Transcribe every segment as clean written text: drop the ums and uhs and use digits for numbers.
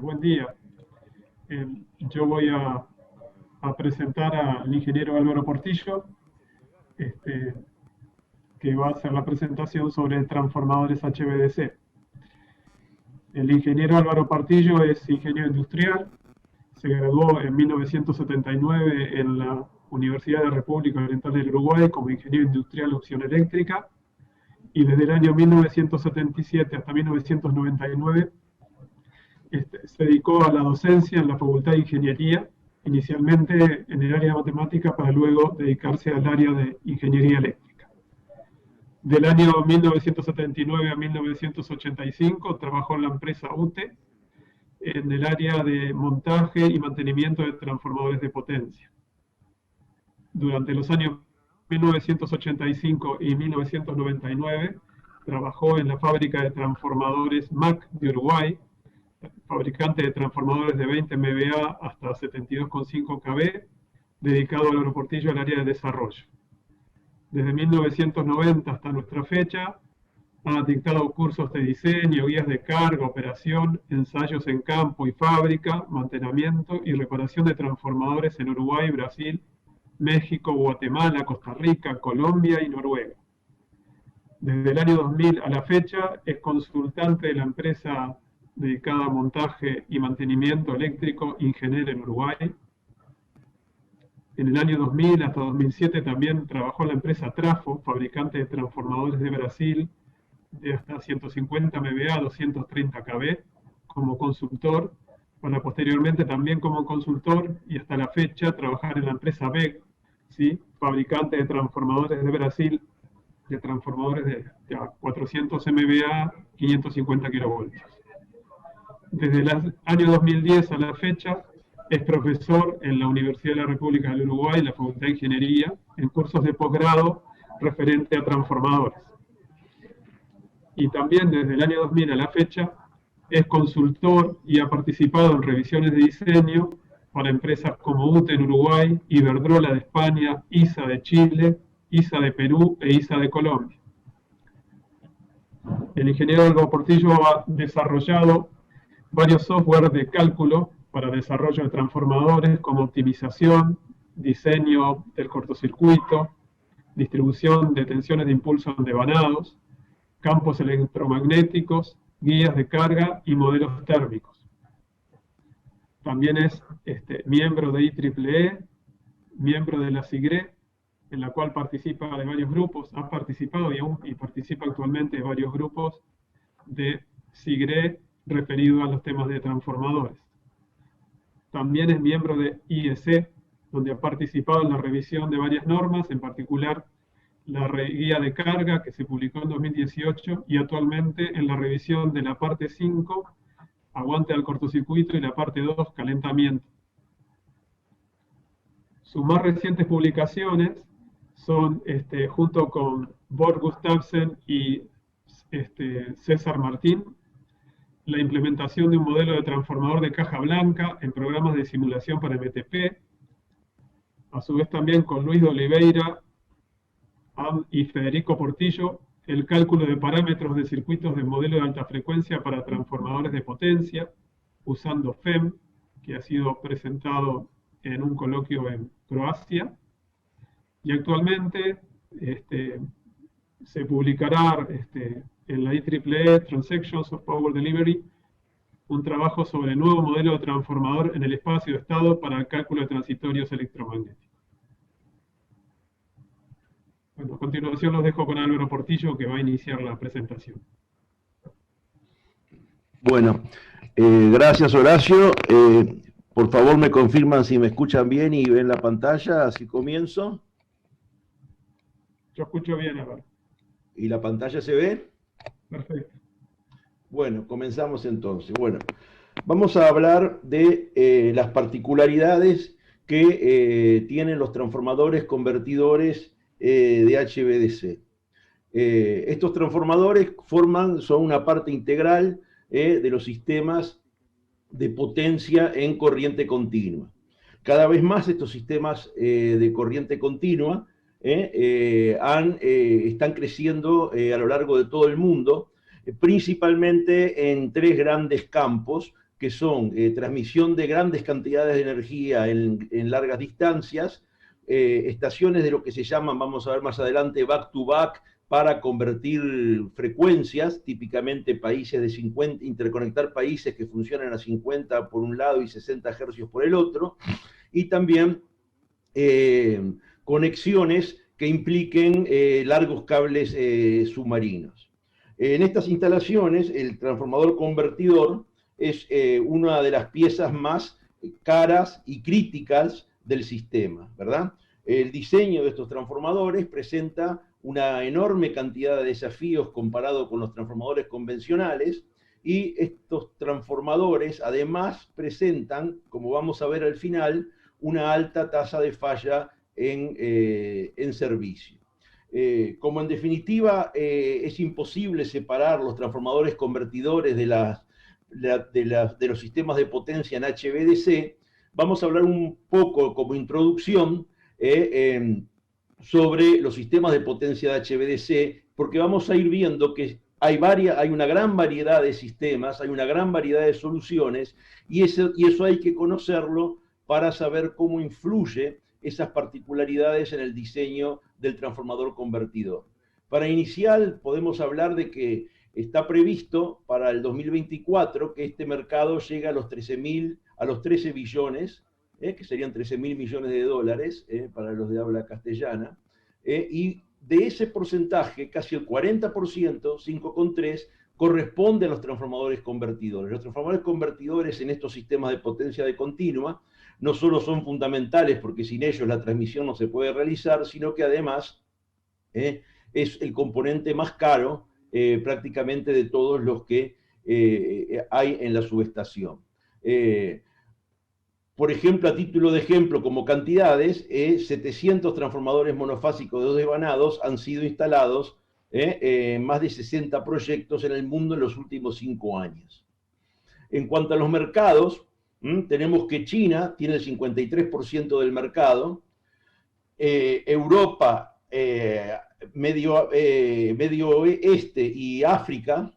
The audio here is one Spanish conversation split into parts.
Buen día. Yo voy a presentar al ingeniero Álvaro Portillo, este, que va a hacer la presentación sobre transformadores HVDC. El ingeniero Álvaro Portillo es ingeniero industrial, se graduó en 1979 en la Universidad de la República Oriental del Uruguay como ingeniero industrial opción eléctrica, y desde el año 1977 hasta 1999 se dedicó a la docencia en la Facultad de Ingeniería, inicialmente en el área de matemática, para luego dedicarse al área de ingeniería eléctrica. Del año 1979 a 1985 trabajó en la empresa UTE en el área de montaje y mantenimiento de transformadores de potencia. Durante los años 1985 y 1999 trabajó en la fábrica de transformadores MAC de Uruguay, fabricante de transformadores de 20 MVA hasta 72,5 kV, dedicado al Álvaro Portillo al área de desarrollo. Desde 1990 hasta nuestra fecha, ha dictado cursos de diseño, guías de carga, operación, ensayos en campo y fábrica, mantenimiento y reparación de transformadores en Uruguay, Brasil, México, Guatemala, Costa Rica, Colombia y Noruega. Desde el año 2000 a la fecha es consultante de la empresa dedicada a montaje y mantenimiento eléctrico Ingener en Uruguay. En el año 2000 hasta 2007 también trabajó en la empresa Trafo, fabricante de transformadores de Brasil, de hasta 150 MVA, 230 kV, como consultor, para posteriormente también como consultor y hasta la fecha trabajar en la empresa BEC, ¿sí? Fabricante de transformadores de Brasil, de transformadores de 400 MVA, 550 kV. Desde el año 2010 a la fecha es profesor en la Universidad de la República del Uruguay, en la Facultad de Ingeniería, en cursos de posgrado referente a transformadores. Y también desde el año 2000 a la fecha es consultor y ha participado en revisiones de diseño para empresas como UTE en Uruguay, Iberdrola de España, ISA de Chile, ISA de Perú e ISA de Colombia. El ingeniero Álvaro Portillo ha desarrollado varios software de cálculo para desarrollo de transformadores como optimización, diseño del cortocircuito, distribución de tensiones de impulso en devanados, campos electromagnéticos, guías de carga y modelos térmicos. También es miembro de IEEE, miembro de la SIGRE, en la cual participa de varios grupos, ha participado y participa actualmente de varios grupos de SIGRE referido a los temas de transformadores. También es miembro de IEC, donde ha participado en la revisión de varias normas, en particular la guía de carga que se publicó en 2018 y actualmente en la revisión de la parte 5, aguante al cortocircuito, y la parte 2, calentamiento. Sus más recientes publicaciones son, junto con Bård Gustafsson y César Martín, la implementación de un modelo de transformador de caja blanca en programas de simulación para MTP. A su vez también con Luis de Oliveira y Federico Portillo, el cálculo de parámetros de circuitos de modelo de alta frecuencia para transformadores de potencia, usando FEM, que ha sido presentado en un coloquio en Croacia. Y actualmente se publicará en la IEEE Transactions of Power Delivery un trabajo sobre el nuevo modelo de transformador en el espacio de estado para el cálculo de transitorios electromagnéticos. Bueno, a continuación los dejo con Álvaro Portillo, que va a iniciar la presentación. Bueno, gracias Horacio. Por favor me confirman si me escuchan bien y ven la pantalla, así comienzo. Yo escucho bien, Álvaro. ¿Y la pantalla se ve? Perfecto. Bueno, comenzamos entonces. Bueno, vamos a hablar de las particularidades que tienen los transformadores convertidores de HVDC. Estos transformadores son una parte integral de los sistemas de potencia en corriente continua. Cada vez más estos sistemas de corriente continua están creciendo a lo largo de todo el mundo, principalmente en tres grandes campos, que son transmisión de grandes cantidades de energía en largas distancias, estaciones de lo que se llaman, vamos a ver más adelante, back-to-back, para convertir frecuencias, típicamente países de 50, interconectar países que funcionan a 50 por un lado y 60 hercios por el otro, y también conexiones que impliquen largos cables submarinos. En estas instalaciones, el transformador convertidor es una de las piezas más caras y críticas del sistema, ¿verdad? El diseño de estos transformadores presenta una enorme cantidad de desafíos comparado con los transformadores convencionales, y estos transformadores además presentan, como vamos a ver al final, una alta tasa de falla en servicio. Como en definitiva es imposible separar los transformadores convertidores de los sistemas de potencia en HVDC, vamos a hablar un poco como introducción sobre los sistemas de potencia de HVDC, porque vamos a ir viendo que hay una gran variedad de sistemas, hay una gran variedad de soluciones, y eso hay que conocerlo para saber cómo influye esas particularidades en el diseño del transformador convertidor. Para iniciar, podemos hablar de que está previsto para el 2024 que este mercado llegue a los 13 billones, que serían 13.000 millones de dólares para los de habla castellana, y de ese porcentaje, casi el 40%, 5,3, corresponde a los transformadores convertidores. Los transformadores convertidores en estos sistemas de potencia de continua no solo son fundamentales porque sin ellos la transmisión no se puede realizar, sino que además es el componente más caro prácticamente de todos los que hay en la subestación. Por ejemplo, a título de ejemplo, como cantidades, 700 transformadores monofásicos de 2 devanados han sido instalados en más de 60 proyectos en el mundo en los últimos 5 años. En cuanto a los mercados, tenemos que China tiene el 53% del mercado, Europa, Medio Oeste y África,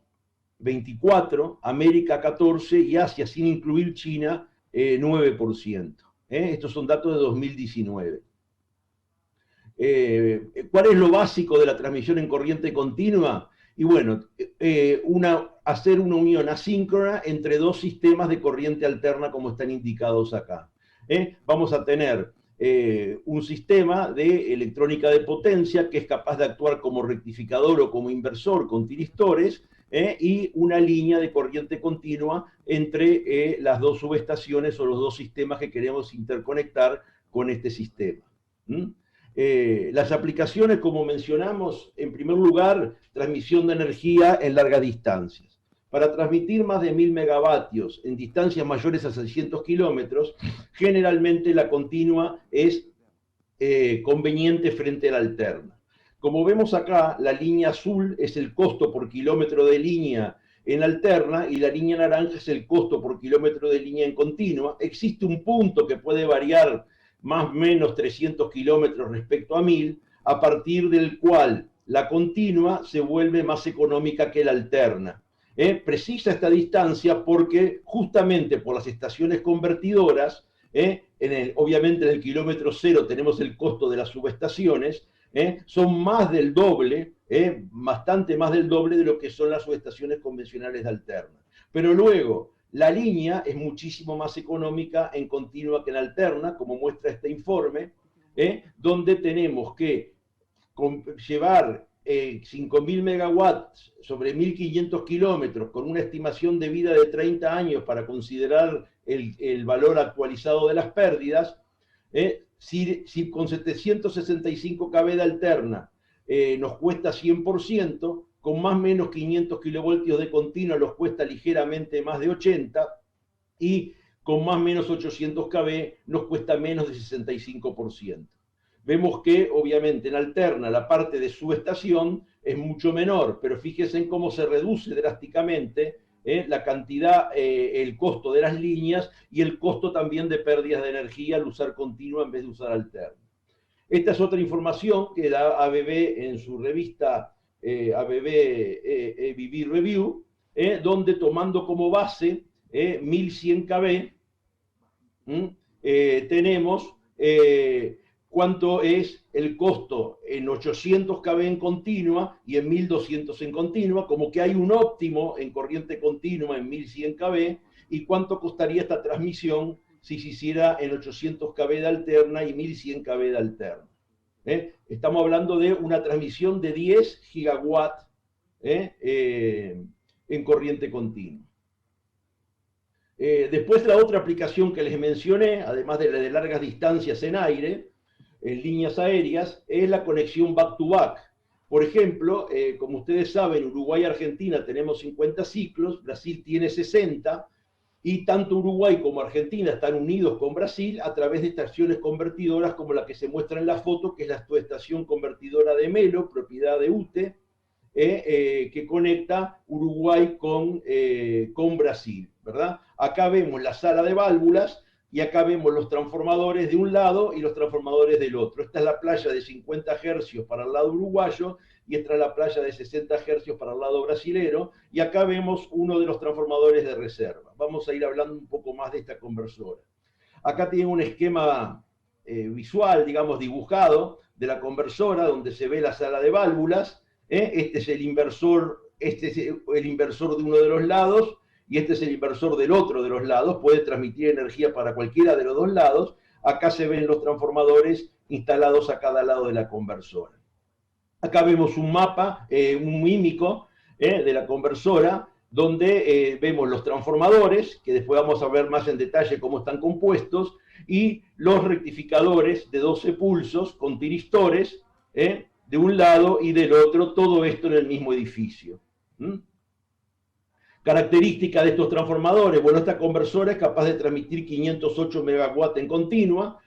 24%, América 14% y Asia, sin incluir China, 9%. Estos son datos de 2019. ¿Cuál es lo básico de la transmisión en corriente continua? Y bueno, hacer una unión asíncrona entre dos sistemas de corriente alterna como están indicados acá. Vamos a tener un sistema de electrónica de potencia que es capaz de actuar como rectificador o como inversor con tiristores, y una línea de corriente continua entre las dos subestaciones o los dos sistemas que queremos interconectar con este sistema. Las aplicaciones, como mencionamos, en primer lugar, transmisión de energía en largas distancias. Para transmitir más de 1000 megavatios en distancias mayores a 600 kilómetros, generalmente la continua es conveniente frente a la alterna. Como vemos acá, la línea azul es el costo por kilómetro de línea en alterna y la línea naranja es el costo por kilómetro de línea en continua. Existe un punto que puede variar más o menos 300 kilómetros respecto a 1000, a partir del cual la continua se vuelve más económica que la alterna. Precisa esta distancia porque justamente por las estaciones convertidoras, obviamente en el kilómetro cero tenemos el costo de las subestaciones, son más del doble, bastante más del doble de lo que son las subestaciones convencionales de alterna. Pero luego, la línea es muchísimo más económica en continua que en alterna, como muestra este informe, donde tenemos que llevar 5.000 megawatts sobre 1.500 kilómetros con una estimación de vida de 30 años para considerar el valor actualizado de las pérdidas. Si con 765 kV de alterna nos cuesta 100%, con más o menos 500 kilovoltios de continua nos cuesta ligeramente más de 80, y con más o menos 800 kV nos cuesta menos de 65%. Vemos que obviamente en alterna la parte de subestación es mucho menor, pero fíjense en cómo se reduce drásticamente la cantidad, el costo de las líneas y el costo también de pérdidas de energía al usar continua en vez de usar alterna. Esta es otra información que da ABB en su revista ABB EV Review, donde tomando como base 1100 kb, tenemos cuánto es el costo en 800 kb en continua y en 1200 en continua, como que hay un óptimo en corriente continua en 1100 kb, y cuánto costaría esta transmisión si se hiciera en 800 kb de alterna y 1100 kb de alterna. Estamos hablando de una transmisión de 10 gigawatts en corriente continua. Después la otra aplicación que les mencioné, además de la de largas distancias en aire, en líneas aéreas, es la conexión back-to-back. Por ejemplo, como ustedes saben, Uruguay y Argentina tenemos 50 ciclos, Brasil tiene 60, y tanto Uruguay como Argentina están unidos con Brasil a través de estaciones convertidoras como la que se muestra en la foto, que es la estación convertidora de Melo, propiedad de UTE, que conecta Uruguay con Brasil, ¿verdad? Acá vemos la sala de válvulas y acá vemos los transformadores de un lado y los transformadores del otro. Esta es la playa de 50 hercios para el lado uruguayo y esta es la playa de 60 hercios para el lado brasilero, y acá vemos uno de los transformadores de reserva. Vamos a ir hablando un poco más de esta conversora. Acá tiene un esquema visual, digamos, dibujado de la conversora, donde se ve la sala de válvulas. Este es el inversor de uno de los lados, y este es el inversor del otro de los lados. Puede transmitir energía para cualquiera de los dos lados. Acá se ven los transformadores instalados a cada lado de la conversora. Acá vemos un mapa, un mímico de la conversora, donde vemos los transformadores, que después vamos a ver más en detalle cómo están compuestos, y los rectificadores de 12 pulsos con tiristores, de un lado y del otro, todo esto en el mismo edificio. Característica de estos transformadores: bueno, esta conversora es capaz de transmitir 508 megawatts en continua.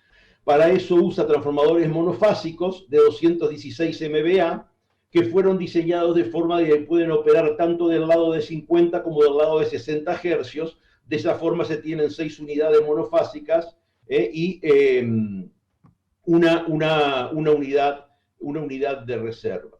Para eso usa transformadores monofásicos de 216 MVA, que fueron diseñados de forma de que pueden operar tanto del lado de 50 como del lado de 60 hercios. De esa forma se tienen 6 unidades monofásicas y una unidad de reserva.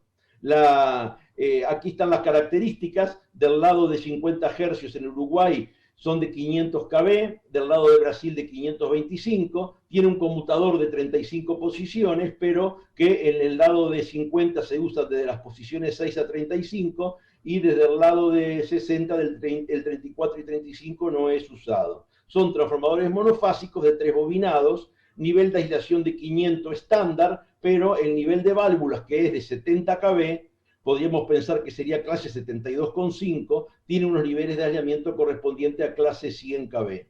Aquí están las características. Del lado de 50 hercios en Uruguay son de 500 kb, del lado de Brasil de 525, tiene un conmutador de 35 posiciones, pero que en el lado de 50 se usa desde las posiciones 6 a 35, y desde el lado de 60, el 34 y 35 no es usado. Son transformadores monofásicos de 3 bobinados, nivel de aislación de 500 estándar, pero el nivel de válvulas, que es de 70 kb, podríamos pensar que sería clase 72,5, tiene unos niveles de aislamiento correspondientes a clase 100 kb.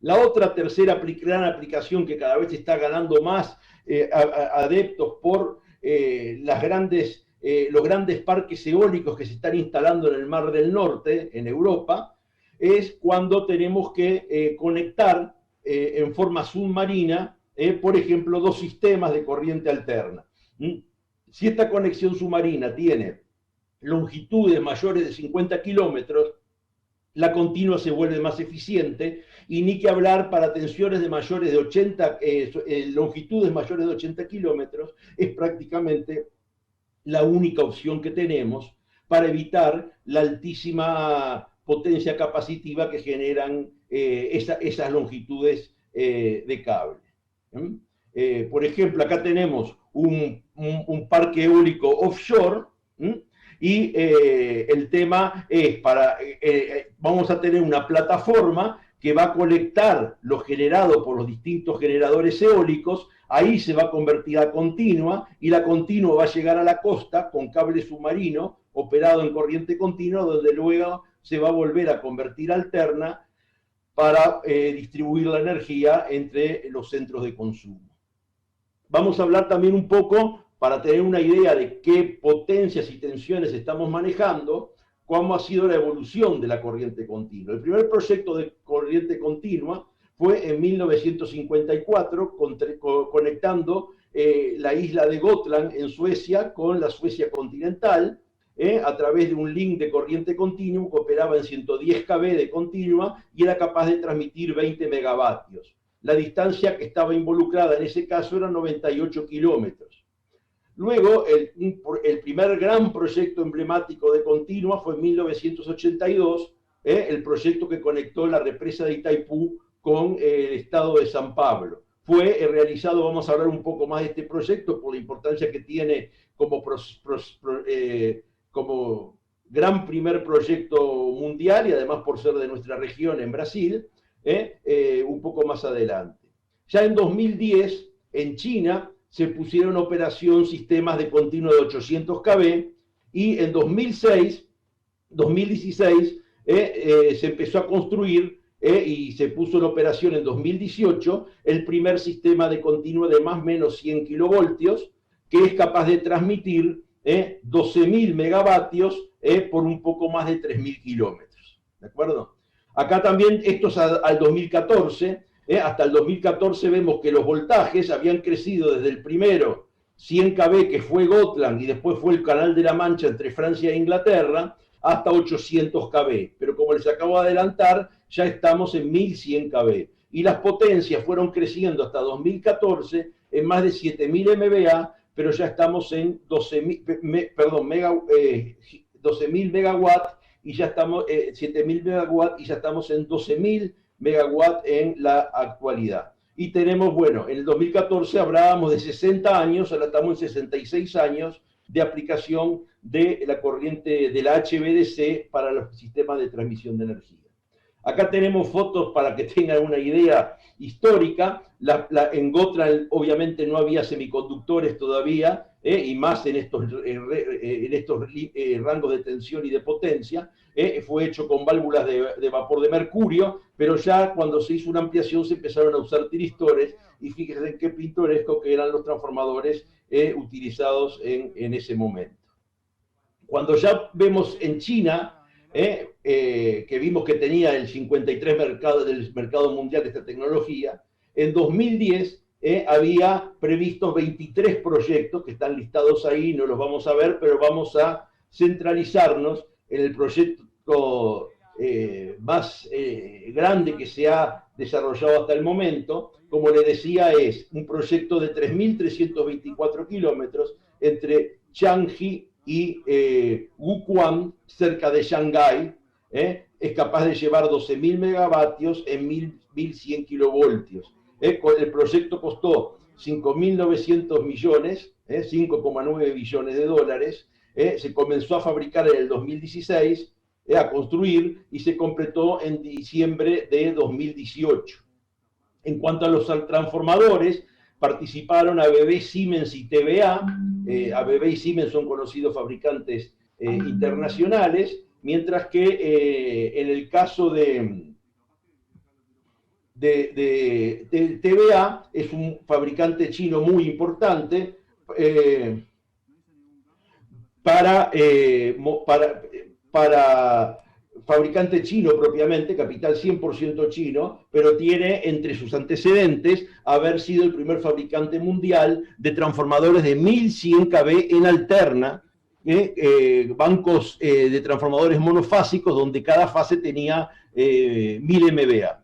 La otra tercera gran aplicación que cada vez está ganando más adeptos por los grandes parques eólicos que se están instalando en el Mar del Norte, en Europa, es cuando tenemos que conectar en forma submarina, por ejemplo, 2 sistemas de corriente alterna. Si esta conexión submarina tiene longitudes mayores de 50 kilómetros, la continua se vuelve más eficiente, y ni que hablar para tensiones de mayores de 80, longitudes mayores de 80 kilómetros, es prácticamente la única opción que tenemos para evitar la altísima potencia capacitiva que generan esas longitudes de cable. Por ejemplo, acá tenemos un parque eólico offshore, y el tema es vamos a tener una plataforma que va a colectar lo generado por los distintos generadores eólicos. Ahí se va a convertir a continua, y la continua va a llegar a la costa con cable submarino operado en corriente continua, donde luego se va a volver a convertir a alterna para distribuir la energía entre los centros de consumo. Vamos a hablar también un poco, para tener una idea de qué potencias y tensiones estamos manejando, cómo ha sido la evolución de la corriente continua. El primer proyecto de corriente continua fue en 1954, conectando la isla de Gotland en Suecia con la Suecia continental, a través de un link de corriente continua que operaba en 110 kb de continua y era capaz de transmitir 20 megavatios. La distancia que estaba involucrada en ese caso era 98 kilómetros. Luego, el primer gran proyecto emblemático de continua fue en 1982, el proyecto que conectó la represa de Itaipú con el estado de San Pablo. Fue realizado, vamos a hablar un poco más de este proyecto por la importancia que tiene como gran primer proyecto mundial y además por ser de nuestra región en Brasil, un poco más adelante. Ya en 2010, en China, se pusieron en operación sistemas de continuo de 800 kV y en 2016 se empezó a construir y se puso en operación en 2018 el primer sistema de continuo de más o menos 100 kilovoltios que es capaz de transmitir 12.000 megavatios por un poco más de 3.000 kilómetros. ¿De acuerdo? Acá también, esto es al 2014, hasta el 2014 vemos que los voltajes habían crecido desde el primero 100 kV que fue Gotland y después fue el Canal de la Mancha entre Francia e Inglaterra, hasta 800 kV. Pero como les acabo de adelantar, ya estamos en 1100 kV. Y las potencias fueron creciendo hasta 2014 en más de 7.000 MVA, pero ya estamos en 12.000 megawatts y ya estamos 7.000 megawatts y ya estamos en 12.000 megawatts en la actualidad. Y tenemos, bueno, en el 2014 hablábamos de 60 años, ahora estamos en 66 años de aplicación de la corriente de la HVDC para los sistemas de transmisión de energía. Acá tenemos fotos para que tengan una idea histórica. En Gotland obviamente no había semiconductores todavía, y más en estos rangos de tensión y de potencia. Fue hecho con válvulas de vapor de mercurio, pero ya cuando se hizo una ampliación se empezaron a usar tiristores, y fíjense qué pintoresco que eran los transformadores utilizados en ese momento. Cuando ya vemos en China, que vimos que tenía el 53% del mercado mundial de esta tecnología, en 2010 había previstos 23 proyectos que están listados ahí, no los vamos a ver, pero vamos a centralizarnos en el proyecto más grande que se ha desarrollado hasta el momento. Como les decía, es un proyecto de 3.324 kilómetros entre Changi y Wuquan, cerca de Shanghái. Es capaz de llevar 12.000 megavatios en 1.100 kilovoltios. El proyecto costó 5.900 millones, 5,9 billones de dólares. Se comenzó a fabricar en el 2016, a construir, y se completó en diciembre de 2018. En cuanto a los transformadores, participaron ABB, Siemens y TVA. ABB y Siemens son conocidos fabricantes internacionales, mientras que en el caso de TVA es un fabricante chino muy importante para fabricante chino propiamente, capital 100% chino, pero tiene entre sus antecedentes haber sido el primer fabricante mundial de transformadores de 1.100 kV en alterna, bancos de transformadores monofásicos donde cada fase tenía 1.000 MVA.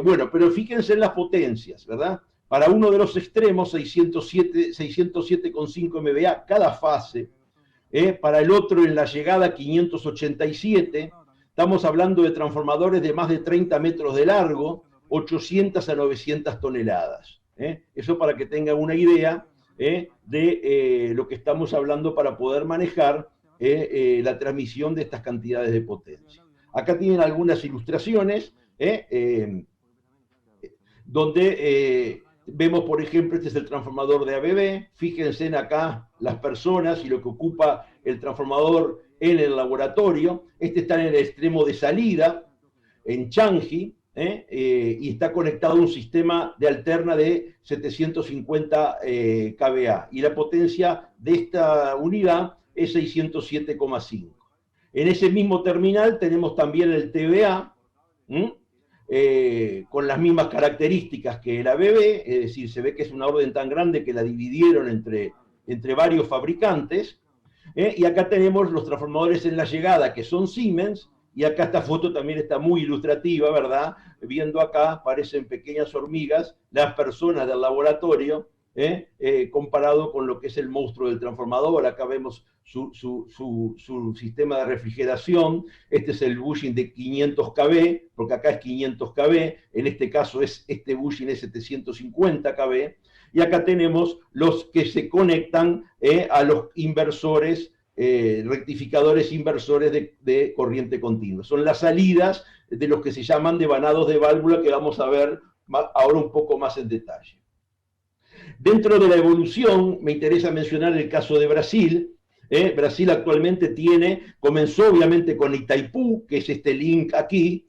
Bueno, pero fíjense en las potencias, ¿verdad? Para uno de los extremos, 607,5 MVA cada fase. Para el otro en la llegada 587, estamos hablando de transformadores de más de 30 metros de largo, 800 a 900 toneladas. Eso para que tengan una idea de lo que estamos hablando para poder manejar la transmisión de estas cantidades de potencia. Acá tienen algunas ilustraciones donde vemos, por ejemplo, este es el transformador de ABB. Fíjense en acá las personas y lo que ocupa el transformador en el laboratorio. Este está en el extremo de salida, en Changi, y está conectado a un sistema de alterna de 750 kVA. Y la potencia de esta unidad es 607,5. En ese mismo terminal tenemos también el TVA, con las mismas características que el ABB, es decir, se ve que es una orden tan grande que la dividieron entre varios fabricantes. Y acá tenemos los transformadores en la llegada, que son Siemens, y acá esta foto también está muy ilustrativa, ¿verdad? Viendo acá, parecen pequeñas hormigas, las personas del laboratorio, comparado con lo que es el monstruo del transformador. Acá vemos su sistema de refrigeración. Este es el bushing de 500 kV, porque acá es 500 kV, en este caso este bushing es 750 kV, y acá tenemos los que se conectan a los inversores, rectificadores inversores de corriente continua. Son las salidas de los que se llaman devanados de válvula, que vamos a ver ahora un poco más en detalle. Dentro de la evolución, me interesa mencionar el caso de Brasil. Brasil actualmente comenzó obviamente con Itaipú, que es este link aquí.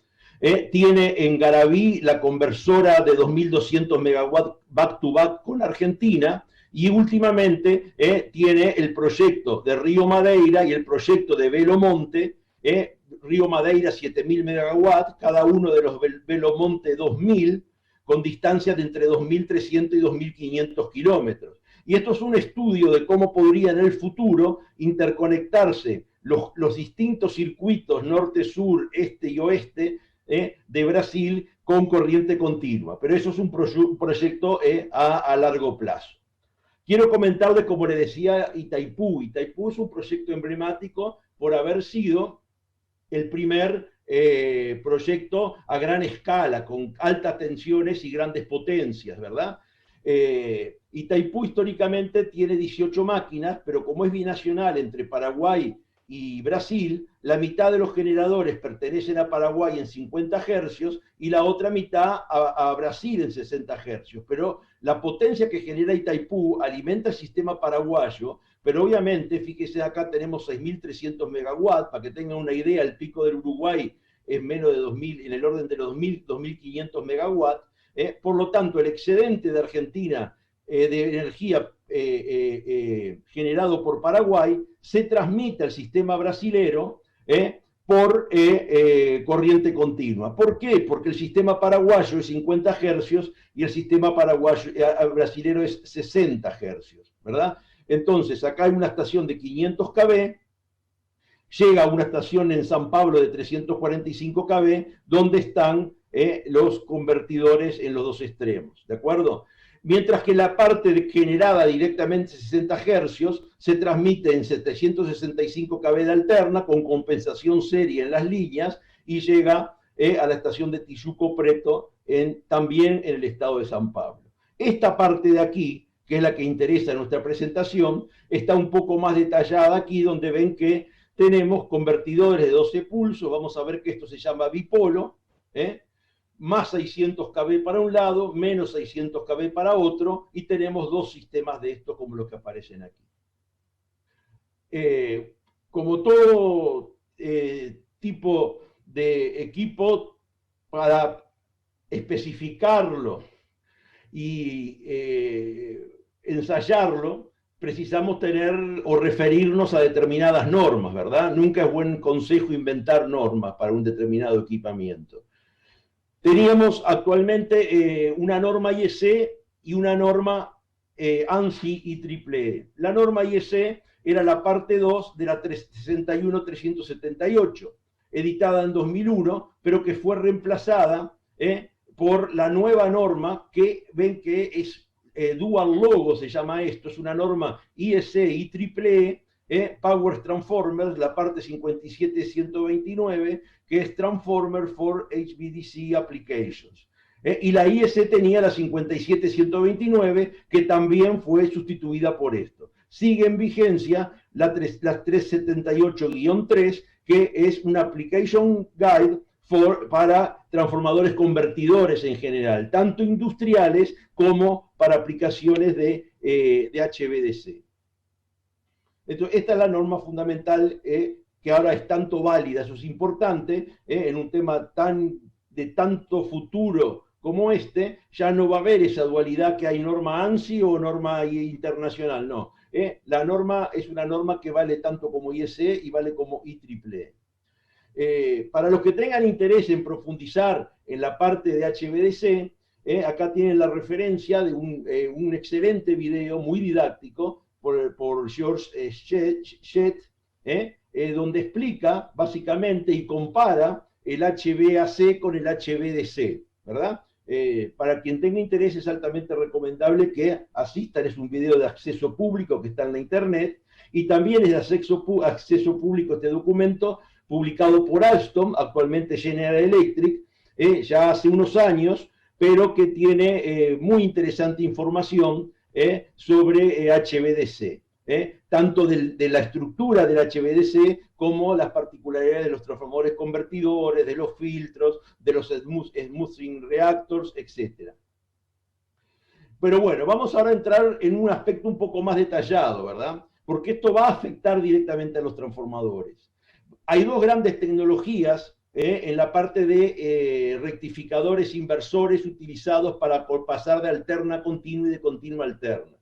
Tiene en Garaví la conversora de 2.200 megawatts back-to-back con Argentina, y últimamente tiene el proyecto de Río Madeira y el proyecto de Belo Monte. Río Madeira 7.000 megawatts, cada uno de los Belo Monte 2.000, con distancias de entre 2.300 y 2.500 kilómetros. Y esto es un estudio de cómo podría en el futuro interconectarse los distintos circuitos norte, sur, este y oeste de Brasil con corriente continua. Pero eso es un proyecto a largo plazo. Quiero comentarles, como le decía, Itaipú. Itaipú es un proyecto emblemático por haber sido el primer proyecto a gran escala, con altas tensiones y grandes potencias, ¿verdad? Itaipú históricamente tiene 18 máquinas, pero como es binacional entre Paraguay y Brasil, la mitad de los generadores pertenecen a Paraguay en 50 hercios y la otra mitad a Brasil en 60 hercios. Pero la potencia que genera Itaipú alimenta el sistema paraguayo, pero obviamente, fíjese, acá tenemos 6.300 megawatts, para que tengan una idea, el pico del Uruguay es menos de 2.000, en el orden de los 2.500 megawatts. Por lo tanto, el excedente de Argentina de energía generado por Paraguay se transmite al sistema brasilero por corriente continua. ¿Por qué? Porque el sistema paraguayo es 50 hercios y el sistema brasilero es 60 hercios, ¿verdad? Entonces, acá hay una estación de 500 kV, llega a una estación en San Pablo de 345 kV, donde están los convertidores en los dos extremos, ¿de acuerdo? Mientras que la parte generada directamente 60 hercios se transmite en 765 kV de alterna, con compensación serie en las líneas, y llega a la estación de Tijuco Preto, también en el estado de San Pablo. Esta parte de aquí, que es la que interesa en nuestra presentación, está un poco más detallada aquí, donde ven que tenemos convertidores de 12 pulsos. Vamos a ver que esto se llama bipolo, más 600 kV para un lado, menos 600 kV para otro, y tenemos dos sistemas de estos como los que aparecen aquí. Como todo tipo de equipo, para especificarlo y ensayarlo, precisamos tener o referirnos a determinadas normas, ¿verdad? Nunca es buen consejo inventar normas para un determinado equipamiento. Teníamos actualmente una norma IEC y una norma ANSI IEEE. La norma IEC era la parte 2 de la 361-378, editada en 2001, pero que fue reemplazada por la nueva norma, que ven que es Dual Logo, se llama esto, es una norma IEC IEEE, Power Transformers, la parte 57.129, que es Transformer for HVDC Applications. Y la IEC tenía la 57.129, que también fue sustituida por esto. Sigue en vigencia la 378-3, que es una Application Guide para transformadores convertidores en general, tanto industriales como para aplicaciones de HVDC. Entonces, esta es la norma fundamental que ahora es tanto válida. Eso es importante en un tema de tanto futuro como este. Ya no va a haber esa dualidad que hay norma ANSI o norma internacional, no. La norma es una norma que vale tanto como IEC y vale como IEEE. Para los que tengan interés en profundizar en la parte de HVDC, acá tienen la referencia de un excelente video muy didáctico por George Shedd, donde explica básicamente y compara el HVAC con el HVDC, ¿verdad? Para quien tenga interés es altamente recomendable que asistan, es un video de acceso público que está en la internet, y también es de acceso público este documento, publicado por Alstom, actualmente General Electric, ya hace unos años, pero que tiene muy interesante información sobre HVDC. Tanto de la estructura del HVDC como las particularidades de los transformadores convertidores, de los filtros, de los smoothing reactors, etc. Pero bueno, vamos ahora a entrar en un aspecto un poco más detallado, ¿verdad? Porque esto va a afectar directamente a los transformadores. Hay dos grandes tecnologías en la parte de rectificadores inversores utilizados para pasar de alterna a continua y de continua a alterna.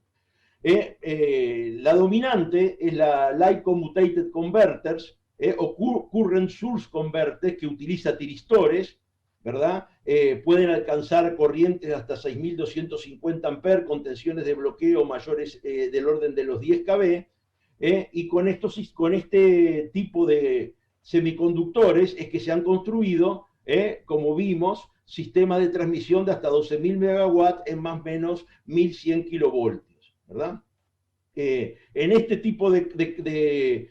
La dominante es la Light Commutated Converters o Current Source Converters, que utiliza tiristores, ¿verdad? Pueden alcanzar corrientes hasta 6.250 amperes con tensiones de bloqueo mayores del orden de los 10 kV, y con este tipo de semiconductores es que se han construido, como vimos, sistemas de transmisión de hasta 12.000 megawatts en más o menos 1.100 kilovoltios, ¿verdad? En este tipo de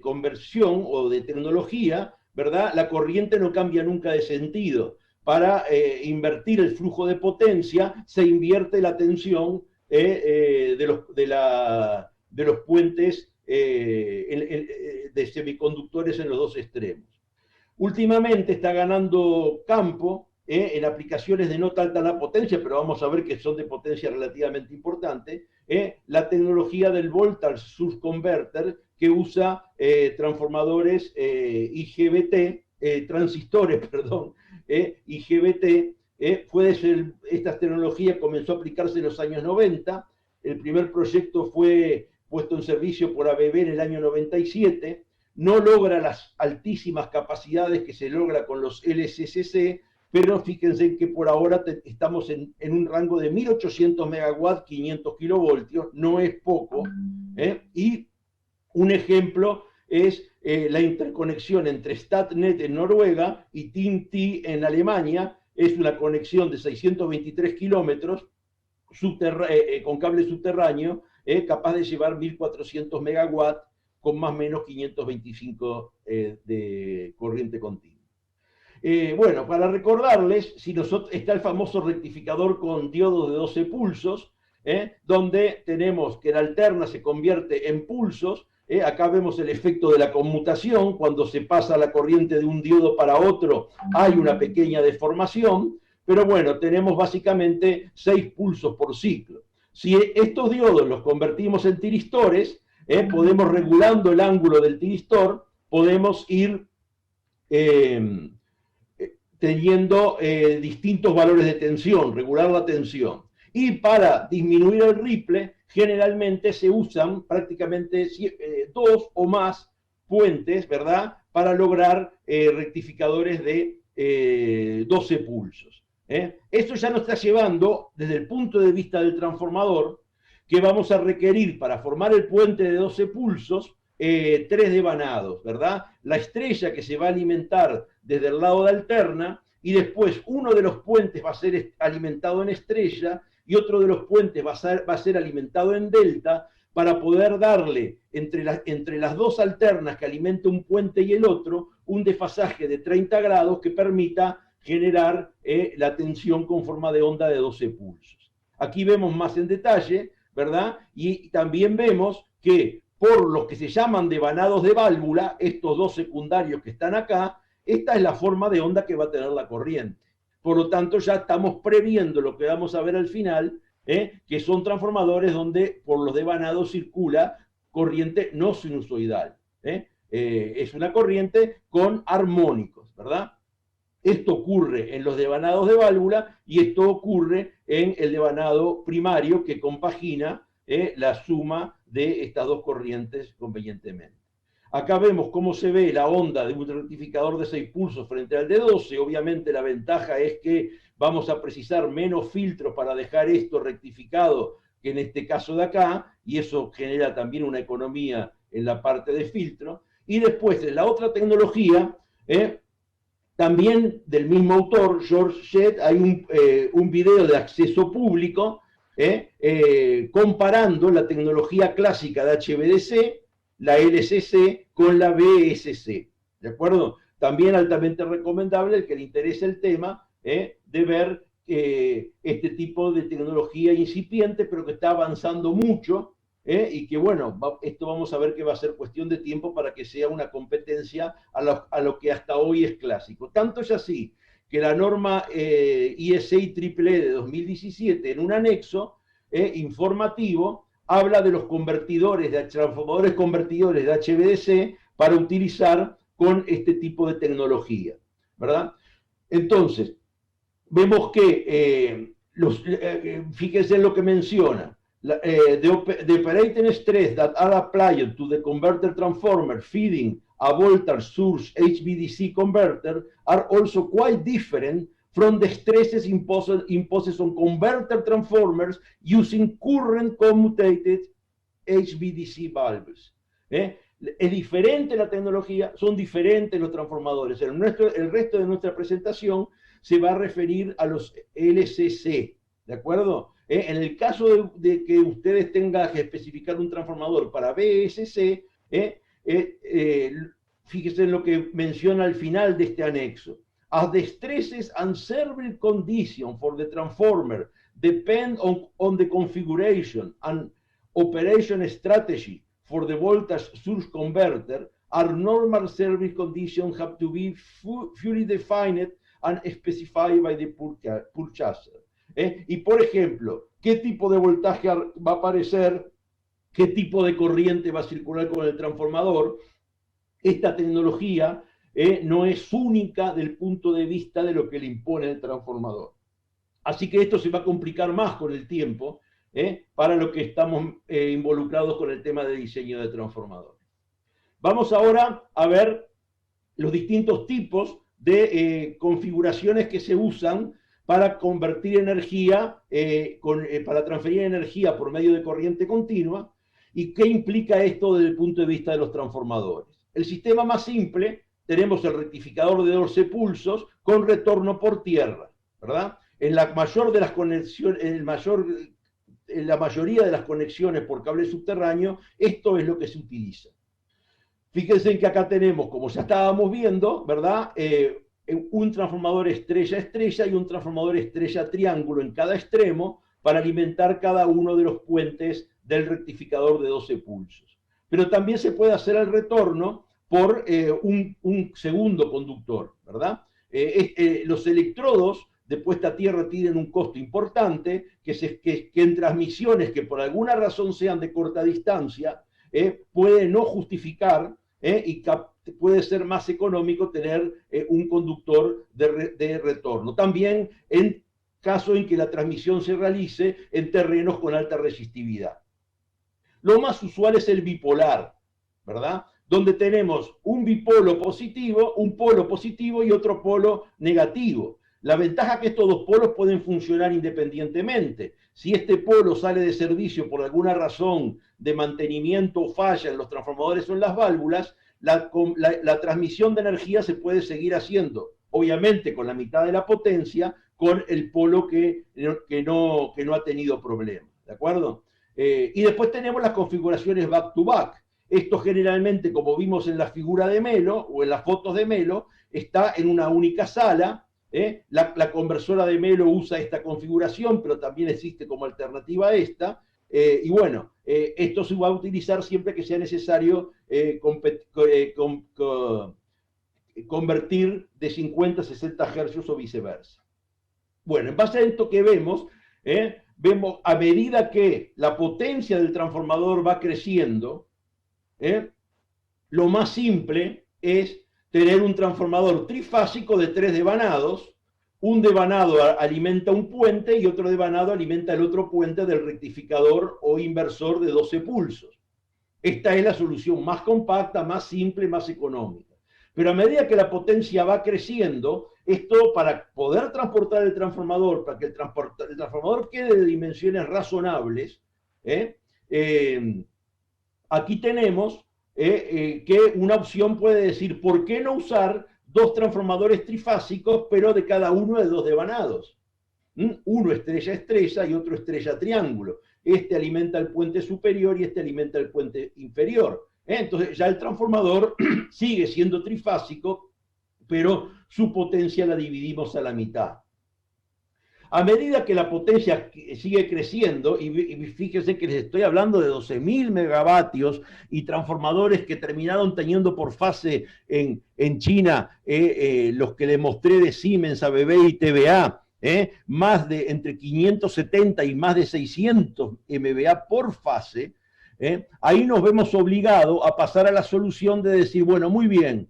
conversión o de tecnología, ¿verdad? La corriente no cambia nunca de sentido. Para invertir el flujo de potencia, se invierte la tensión de los puentes de semiconductores en los dos extremos. Últimamente está ganando campo en aplicaciones de no tanta la potencia, pero vamos a ver que son de potencia relativamente importante, la tecnología del Voltage Source Converter, que usa transformadores IGBT, transistores, perdón, IGBT. Esta tecnología comenzó a aplicarse en los años 90, el primer proyecto fue puesto en servicio por ABB en el año 97, no logra las altísimas capacidades que se logra con los LSCC, pero fíjense que por ahora estamos en un rango de 1.800 megawatts, 500 kilovoltios, no es poco, y un ejemplo es la interconexión entre Statnett en Noruega y TIN-T en Alemania. Es una conexión de 623 kilómetros con cable subterráneo, capaz de llevar 1.400 megawatts con más o menos 525 de corriente continua. Bueno, para recordarles, está el famoso rectificador con diodos de 12 pulsos, donde tenemos que la alterna se convierte en pulsos. Acá vemos el efecto de la conmutación. Cuando se pasa la corriente de un diodo para otro, hay una pequeña deformación, pero bueno, tenemos básicamente 6 pulsos por ciclo. Si estos diodos los convertimos en tiristores, podemos, regulando el ángulo del tiristor, podemos ir teniendo distintos valores de tensión, regular la tensión. Y para disminuir el ripple, generalmente se usan prácticamente 2 o más puentes, ¿verdad?, para lograr rectificadores de 12 pulsos. Esto ya nos está llevando, desde el punto de vista del transformador, que vamos a requerir para formar el puente de 12 pulsos, 3 devanados, ¿verdad? La estrella, que se va a alimentar desde el lado de alterna, y después uno de los puentes va a ser alimentado en estrella y otro de los puentes va a ser alimentado en delta, para poder darle entre las dos alternas que alimenta un puente y el otro un desfasaje de 30 grados que permita generar la tensión con forma de onda de 12 pulsos. Aquí vemos más en detalle, ¿verdad? Y también vemos que por los que se llaman devanados de válvula, estos dos secundarios que están acá, esta es la forma de onda que va a tener la corriente. Por lo tanto, ya estamos previendo lo que vamos a ver al final, que son transformadores donde por los devanados circula corriente no sinusoidal. Es una corriente con armónicos, ¿verdad? Esto ocurre en los devanados de válvula y esto ocurre en el devanado primario, que compagina la suma de estas dos corrientes convenientemente. Acá vemos cómo se ve la onda de un rectificador de 6 pulsos frente al de 12. Obviamente la ventaja es que vamos a precisar menos filtros para dejar esto rectificado que en este caso de acá, y eso genera también una economía en la parte de filtro. Y después, en la otra tecnología, También del mismo autor, George Shedd, hay un video de acceso público comparando la tecnología clásica de HVDC, la LCC, con la BSC. ¿De acuerdo? También altamente recomendable el que le interese el tema de ver este tipo de tecnología incipiente, pero que está avanzando mucho. Y que bueno, esto vamos a ver que va a ser cuestión de tiempo para que sea una competencia a lo que hasta hoy es clásico. Tanto es así que la norma ISA EEE de 2017, en un anexo informativo, habla de los convertidores, de transformadores convertidores de HVDC para utilizar con este tipo de tecnología, ¿verdad? Entonces, vemos que, fíjense en lo que menciona, the operating stress that are applied to the converter transformer feeding a voltage source HVDC converter are also quite different from the stresses imposed on converter transformers using current commutated HVDC valves. Es diferente la tecnología, son diferentes los transformadores. El resto de nuestra presentación se va a referir a los LCC, ¿de acuerdo? En el caso de que ustedes tengan que especificar un transformador para BSC, fíjense en lo que menciona al final de este anexo. As the stresses and service condition for the transformer depend on the configuration and operation strategy for the voltage source converter, our normal service conditions have to be fully defined and specified by the purchaser. Y por ejemplo, ¿qué tipo de voltaje va a aparecer? ¿Qué tipo de corriente va a circular con el transformador? Esta tecnología no es única del punto de vista de lo que le impone el transformador. Así que esto se va a complicar más con el tiempo para lo que estamos involucrados con el tema de diseño de transformadores. Vamos ahora a ver los distintos tipos de configuraciones que se usan para convertir energía, para transferir energía por medio de corriente continua, y qué implica esto desde el punto de vista de los transformadores. El sistema más simple, tenemos el rectificador de 12 pulsos con retorno por tierra, ¿verdad? En la mayor de las conexiones, en la mayoría de las conexiones por cable subterráneo, esto es lo que se utiliza. Fíjense que acá tenemos, como ya estábamos viendo, ¿verdad? Un transformador estrella-estrella y un transformador estrella-triángulo en cada extremo para alimentar cada uno de los puentes del rectificador de 12 pulsos. Pero también se puede hacer el retorno por un segundo conductor, ¿verdad? Los electrodos de puesta a tierra tienen un costo importante, que en transmisiones que por alguna razón sean de corta distancia, puede no justificar y puede ser más económico tener un conductor de retorno. También en caso en que la transmisión se realice en terrenos con alta resistividad. Lo más usual es el bipolar, ¿verdad? Donde tenemos un bipolo positivo, un polo positivo y otro polo negativo. La ventaja es que estos dos polos pueden funcionar independientemente. Si este polo sale de servicio por alguna razón de mantenimiento o falla en los transformadores o en las válvulas, la transmisión de energía se puede seguir haciendo, obviamente con la mitad de la potencia, con el polo que no ha tenido problemas, ¿de acuerdo? Y después tenemos las configuraciones back-to-back. Esto generalmente, como vimos en la figura de Melo o en las fotos de Melo, está en una única sala. La conversora de Melo usa esta configuración, pero también existe como alternativa a esta. Y bueno, esto se va a utilizar siempre que sea necesario convertir de 50 a 60 Hz o viceversa. Bueno, en base a esto que vemos a medida que la potencia del transformador va creciendo, lo más simple es tener un transformador trifásico de 3 devanados. Un devanado alimenta un puente y otro devanado alimenta el otro puente del rectificador o inversor de 12 pulsos. Esta es la solución más compacta, más simple, más económica. Pero a medida que la potencia va creciendo, esto para poder transportar el transformador, para que el transformador quede de dimensiones razonables, aquí tenemos que una opción puede decir, ¿por qué no usar dos transformadores trifásicos, pero de cada uno de dos devanados. Uno estrella-estrella y otro estrella-triángulo. Este alimenta el puente superior y este alimenta el puente inferior. Entonces ya el transformador sigue siendo trifásico, pero su potencia la dividimos a la mitad. A medida que la potencia sigue creciendo, y fíjense que les estoy hablando de 12.000 megavatios y transformadores que terminaron teniendo por fase en China, los que les mostré de Siemens, ABB y TVA, más de entre 570 y más de 600 MVA por fase, ahí nos vemos obligados a pasar a la solución de decir, bueno, muy bien,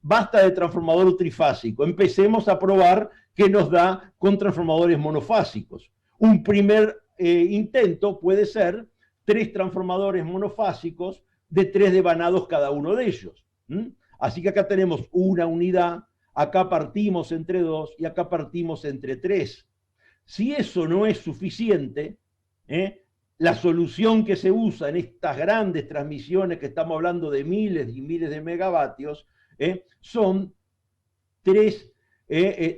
basta de transformador trifásico, empecemos a probar qué nos da con transformadores monofásicos. Un primer intento puede ser 3 transformadores monofásicos de 3 devanados cada uno de ellos. Así que acá tenemos una unidad, acá partimos entre 2 y acá partimos entre 3. Si eso no es suficiente, la solución que se usa en estas grandes transmisiones, que estamos hablando de miles y miles de megavatios, son 3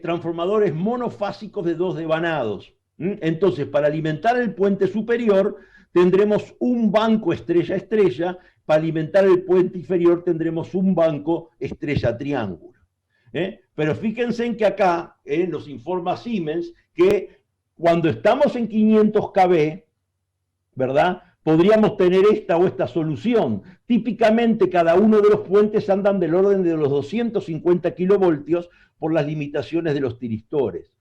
transformadores monofásicos de 2 devanados. Entonces, para alimentar el puente superior, tendremos un banco estrella-estrella, para alimentar el puente inferior tendremos un banco estrella-triángulo. Pero fíjense en que acá nos informa Siemens que cuando estamos en 500 kV, ¿verdad?, podríamos tener esta o esta solución. Típicamente cada uno de los puentes andan del orden de los 250 kilovoltios por las limitaciones de los tiristores.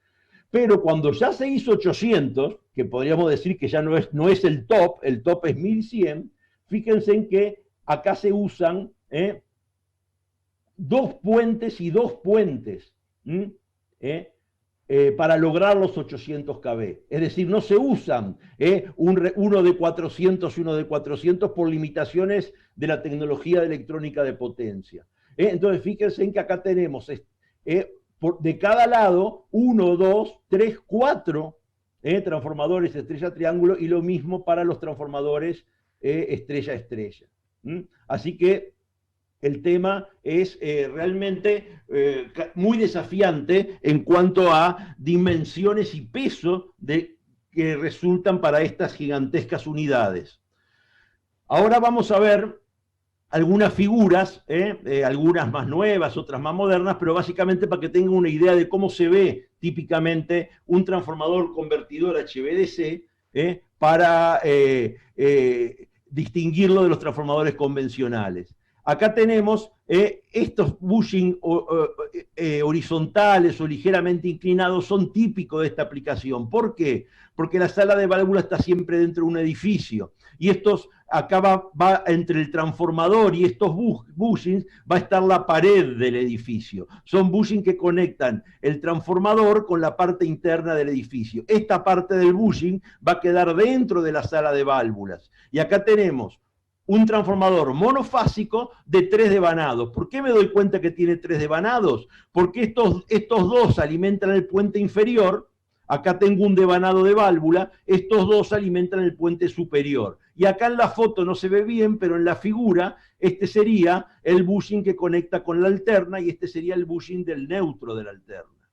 Pero cuando ya se hizo 800, que podríamos decir que ya no es el top es 1100, fíjense en que acá se usan 2 puentes y 2 puentes para lograr los 800 kV. Es decir, no se usan uno de 400 y uno de 400 por limitaciones de la tecnología de electrónica de potencia. Entonces, fíjense en que acá tenemos de cada lado 1, 2, 3, 4 transformadores estrella-triángulo y lo mismo para los transformadores estrella-estrella. Así que el tema es realmente muy desafiante en cuanto a dimensiones y peso que resultan para estas gigantescas unidades. Ahora vamos a ver algunas figuras, algunas más nuevas, otras más modernas, pero básicamente para que tengan una idea de cómo se ve típicamente un transformador convertidor HVDC para distinguirlo de los transformadores convencionales. Acá tenemos estos bushing horizontales o ligeramente inclinados, son típicos de esta aplicación. ¿Por qué? Porque la sala de válvula está siempre dentro de un edificio. Y acá va entre el transformador y estos bushings, va a estar la pared del edificio. Son bushings que conectan el transformador con la parte interna del edificio. Esta parte del bushing va a quedar dentro de la sala de válvulas. Y acá tenemos un transformador monofásico de 3 devanados. ¿Por qué me doy cuenta que tiene 3 devanados? Porque estos dos alimentan el puente inferior. Acá tengo un devanado de válvula. Estos dos alimentan el puente superior. Y acá en la foto no se ve bien, pero en la figura, este sería el bushing que conecta con la alterna y este sería el bushing del neutro de la alterna.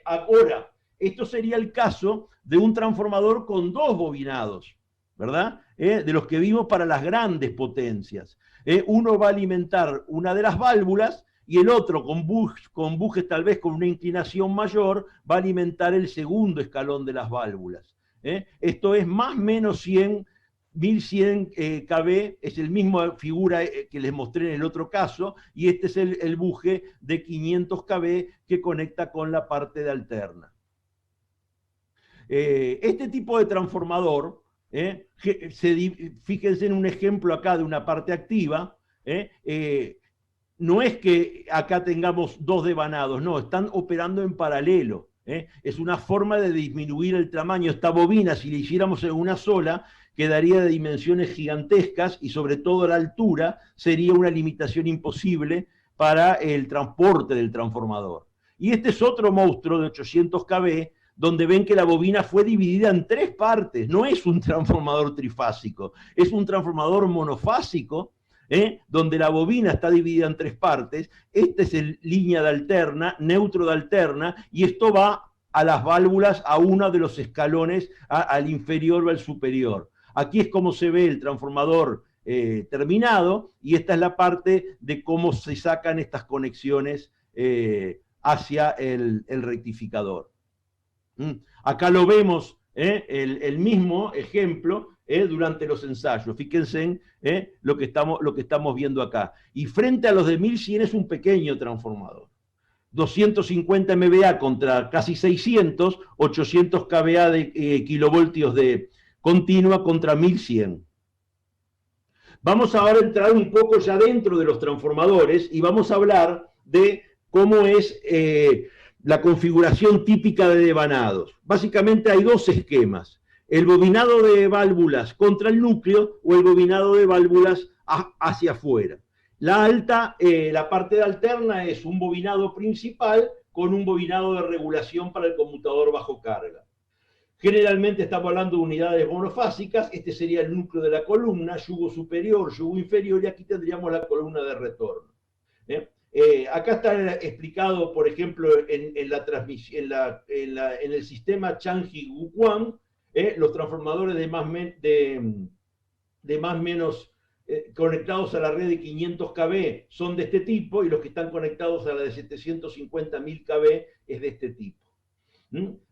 Ahora, esto sería el caso de un transformador con 2 bobinados, ¿verdad? De los que vimos para las grandes potencias. Uno va a alimentar una de las válvulas y el otro, con bujes tal vez con una inclinación mayor, va a alimentar el segundo escalón de las válvulas. Esto es más o menos 1100 kV, es la misma figura que les mostré en el otro caso, y este es el buje de 500 kV que conecta con la parte de alterna. Este tipo de transformador, fíjense en un ejemplo acá de una parte activa, no es que acá tengamos 2 devanados, no, están operando en paralelo. Es una forma de disminuir el tamaño. Esta bobina, si la hiciéramos en una sola, quedaría de dimensiones gigantescas y sobre todo la altura sería una limitación imposible para el transporte del transformador. Y este es otro monstruo de 800 kV, donde ven que la bobina fue dividida en 3 partes. No es un transformador trifásico, es un transformador monofásico donde la bobina está dividida en tres partes. Este es el línea de alterna, neutro de alterna, y esto va a las válvulas a uno de los escalones, al inferior o al superior. Aquí es como se ve el transformador terminado, y esta es la parte de cómo se sacan estas conexiones hacia el rectificador. Acá lo vemos, el mismo ejemplo durante los ensayos. Fíjense lo que estamos viendo acá. Y frente a los de 1100 es un pequeño transformador. 250 MVA contra casi 600, 800 kVA de kilovoltios de continua contra 1100. Vamos ahora a entrar un poco ya dentro de los transformadores y vamos a hablar de cómo es la configuración típica de devanados. Básicamente hay dos esquemas: el bobinado de válvulas contra el núcleo o el bobinado de válvulas hacia afuera. La parte de alterna es un bobinado principal con un bobinado de regulación para el conmutador bajo carga. Generalmente estamos hablando de unidades monofásicas. Este sería el núcleo de la columna, yugo superior, yugo inferior, y aquí tendríamos la columna de retorno. Acá está explicado, por ejemplo, en la transmisión, en el sistema Changi-Guquan, los transformadores de más menos conectados a la red de 500 kV son de este tipo, y los que están conectados a la de 750.000 kV es de este tipo.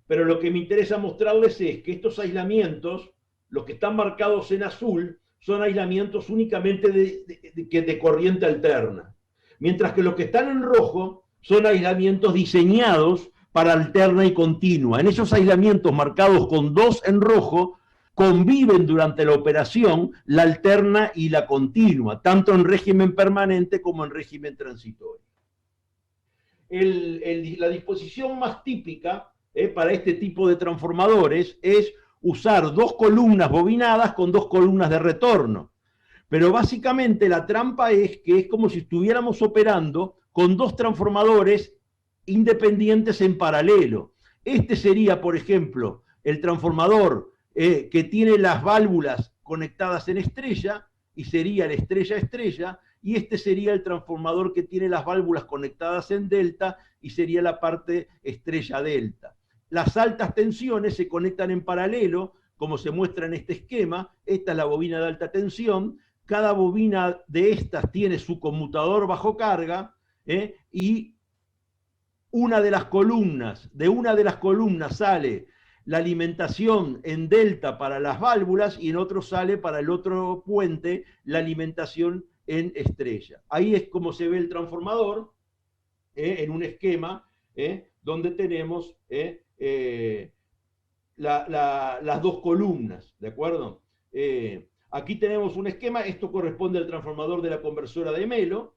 Pero lo que me interesa mostrarles es que estos aislamientos, los que están marcados en azul, son aislamientos únicamente de corriente alterna, mientras que los que están en rojo son aislamientos diseñados para alterna y continua. En esos aislamientos marcados con 2 en rojo, conviven durante la operación la alterna y la continua, tanto en régimen permanente como en régimen transitorio. La disposición más típica para este tipo de transformadores es usar 2 columnas bobinadas con 2 columnas de retorno. Pero básicamente la trampa es que es como si estuviéramos operando con 2 transformadores independientes en paralelo. Este sería, por ejemplo, el transformador que tiene las válvulas conectadas en estrella, y sería el estrella-estrella, y este sería el transformador que tiene las válvulas conectadas en delta, y sería la parte estrella-delta. Las altas tensiones se conectan en paralelo, como se muestra en este esquema. Esta es la bobina de alta tensión. Cada bobina de estas tiene su conmutador bajo carga, y de una de las columnas sale la alimentación en delta para las válvulas, y en otro sale para el otro puente la alimentación en estrella. Ahí es como se ve el transformador en un esquema donde tenemos las 2 columnas, ¿de acuerdo? Aquí tenemos un esquema. Esto corresponde al transformador de la conversora de Melo.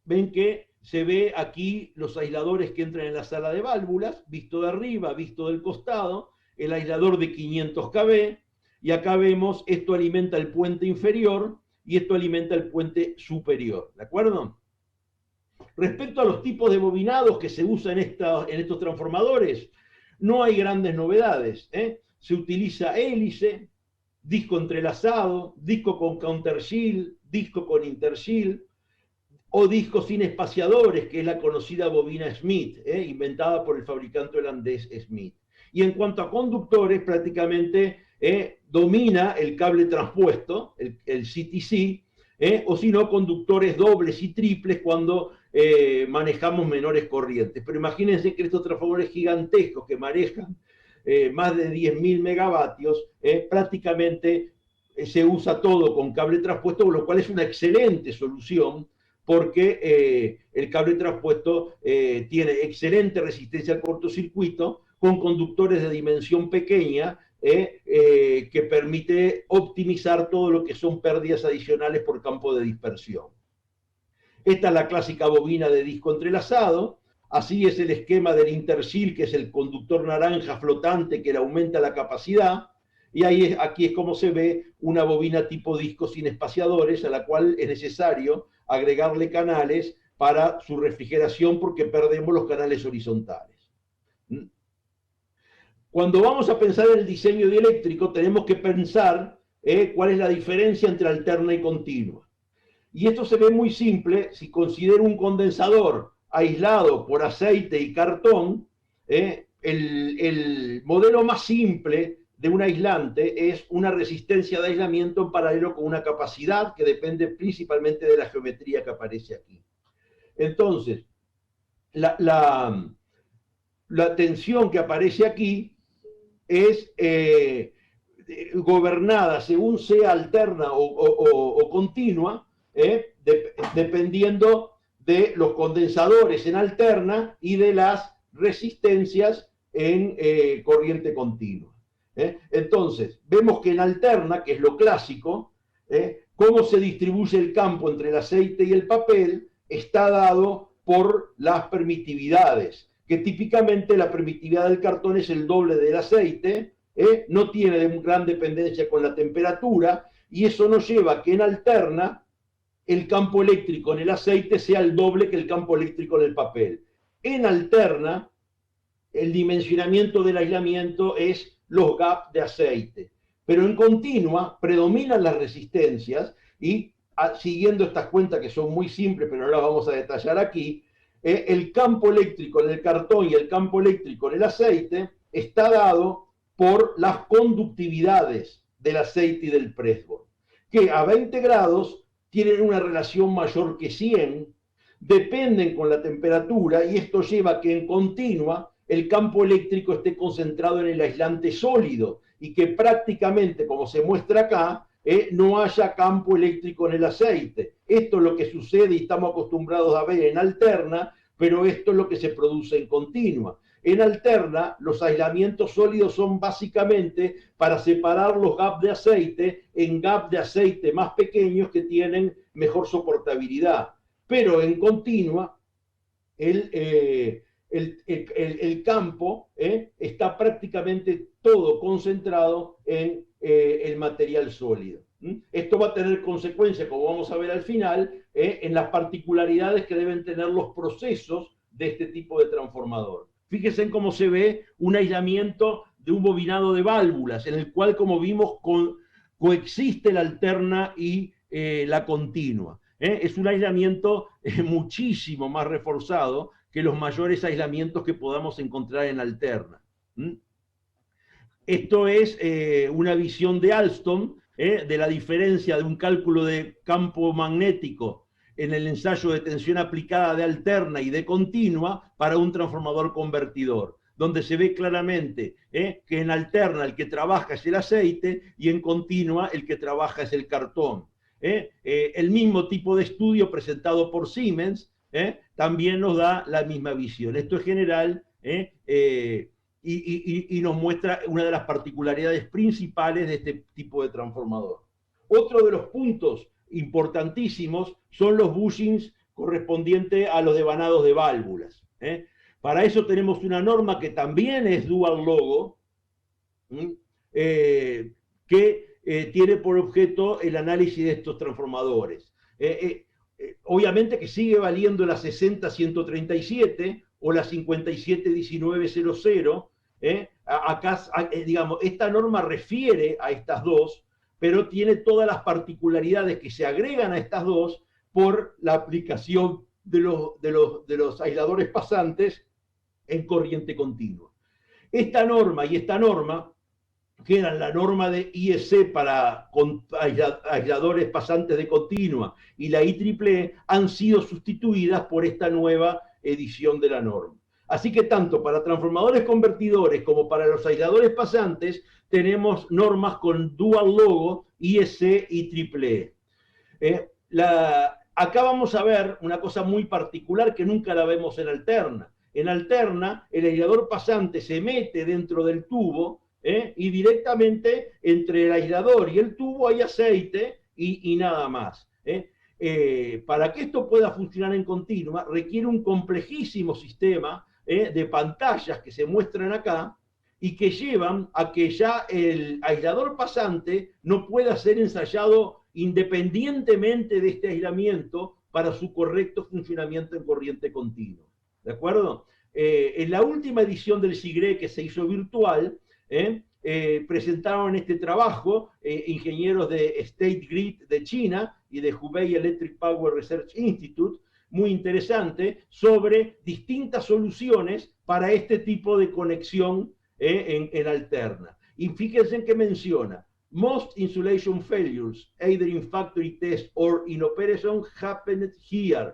Ven que se ve aquí los aisladores que entran en la sala de válvulas, visto de arriba, visto del costado, el aislador de 500 kV, y acá vemos, esto alimenta el puente inferior y esto alimenta el puente superior, ¿de acuerdo? Respecto a los tipos de bobinados que se usan en estos transformadores, no hay grandes novedades. Se utiliza hélice, disco entrelazado, disco con countershield, disco con intershield, o discos sin espaciadores, que es la conocida bobina Smith, inventada por el fabricante holandés Smith. Y en cuanto a conductores, prácticamente domina el cable transpuesto, el CTC, o si no, conductores dobles y triples cuando manejamos menores corrientes. Pero imagínense que estos transformadores gigantescos que manejan más de 10.000 megavatios, prácticamente se usa todo con cable transpuesto, lo cual es una excelente solución, porque el cable transpuesto tiene excelente resistencia al cortocircuito, con conductores de dimensión pequeña, que permite optimizar todo lo que son pérdidas adicionales por campo de dispersión. Esta es la clásica bobina de disco entrelazado. Así es el esquema del intershield, que es el conductor naranja flotante que le aumenta la capacidad. Y aquí es como se ve una bobina tipo disco sin espaciadores, a la cual es necesario agregarle canales para su refrigeración, porque perdemos los canales horizontales. Cuando vamos a pensar en el diseño dieléctrico, tenemos que pensar cuál es la diferencia entre alterna y continua. Y esto se ve muy simple si considero un condensador aislado por aceite y cartón. El modelo más simple de un aislante es una resistencia de aislamiento en paralelo con una capacidad que depende principalmente de la geometría que aparece aquí. Entonces, la tensión que aparece aquí es gobernada según sea alterna o continua, dependiendo de los condensadores en alterna y de las resistencias en corriente continua. Entonces, vemos que en alterna, que es lo clásico, cómo se distribuye el campo entre el aceite y el papel está dado por las permitividades, que típicamente la permitividad del cartón es el doble del aceite, no tiene gran dependencia con la temperatura, y eso nos lleva a que en alterna el campo eléctrico en el aceite sea el doble que el campo eléctrico en el papel. En alterna, el dimensionamiento del aislamiento es los gaps de aceite. Pero en continua predominan las resistencias y siguiendo estas cuentas que son muy simples, pero no las vamos a detallar aquí, el campo eléctrico en el cartón y el campo eléctrico en el aceite está dado por las conductividades del aceite y del pressboard, que a 20 grados tienen una relación mayor que 100, dependen con la temperatura y esto lleva a que en continua el campo eléctrico esté concentrado en el aislante sólido y que prácticamente, como se muestra acá, no haya campo eléctrico en el aceite. Esto es lo que sucede y estamos acostumbrados a ver en alterna, pero esto es lo que se produce en continua. En alterna, los aislamientos sólidos son básicamente para separar los gaps de aceite en gaps de aceite más pequeños que tienen mejor soportabilidad. Pero en continua, el campo está prácticamente todo concentrado en el material sólido. Esto va a tener consecuencias, como vamos a ver al final, en las particularidades que deben tener los procesos de este tipo de transformador. Fíjense en cómo se ve un aislamiento de un bobinado de válvulas, en el cual, como vimos, coexiste la alterna y la continua. Es un aislamiento muchísimo más reforzado que los mayores aislamientos que podamos encontrar en alterna. Esto es una visión de Alstom de la diferencia de un cálculo de campo magnético en el ensayo de tensión aplicada de alterna y de continua para un transformador convertidor, donde se ve claramente que en alterna el que trabaja es el aceite y en continua el que trabaja es el cartón. El mismo tipo de estudio presentado por Siemens también nos da la misma visión. Esto es general y nos muestra una de las particularidades principales de este tipo de transformador. Otro de los puntos importantísimos son los bushings correspondientes a los devanados de válvulas. Para eso tenemos una norma que también es dual logo, que tiene por objeto el análisis de estos transformadores. Obviamente que sigue valiendo la 60-137 o la 57-1900. Acá, digamos, esta norma refiere a estas dos, pero tiene todas las particularidades que se agregan a estas dos por la aplicación de los aisladores pasantes en corriente continua. Esta norma y esta norma, que eran la norma de IEC para aisladores pasantes de continua y la IEEE, han sido sustituidas por esta nueva edición de la norma. Así que tanto para transformadores convertidores como para los aisladores pasantes tenemos normas con dual logo IEC y IEEE. Acá vamos a ver una cosa muy particular que nunca la vemos en alterna. En alterna, el aislador pasante se mete dentro del tubo y directamente entre el aislador y el tubo hay aceite y nada más. Para que esto pueda funcionar en continua, requiere un complejísimo sistema de pantallas que se muestran acá y que llevan a que ya el aislador pasante no pueda ser ensayado independientemente de este aislamiento para su correcto funcionamiento en corriente continua. ¿De acuerdo? En la última edición del SIGRE que se hizo virtual, presentaron este trabajo, ingenieros de State Grid de China y de Hubei Electric Power Research Institute, muy interesante, sobre distintas soluciones para este tipo de conexión en alterna. Y fíjense en que menciona, most insulation failures, either in factory test or in operation, happened here.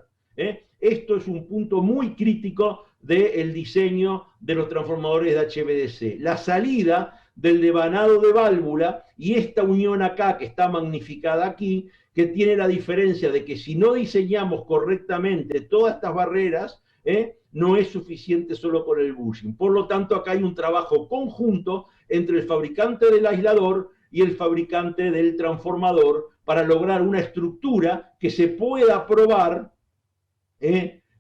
Esto es un punto muy crítico del diseño de los transformadores de HVDC. La salida del devanado de válvula y esta unión acá, que está magnificada aquí, que tiene la diferencia de que si no diseñamos correctamente todas estas barreras, no es suficiente solo con el bushing. Por lo tanto, acá hay un trabajo conjunto entre el fabricante del aislador y el fabricante del transformador para lograr una estructura que se pueda probar.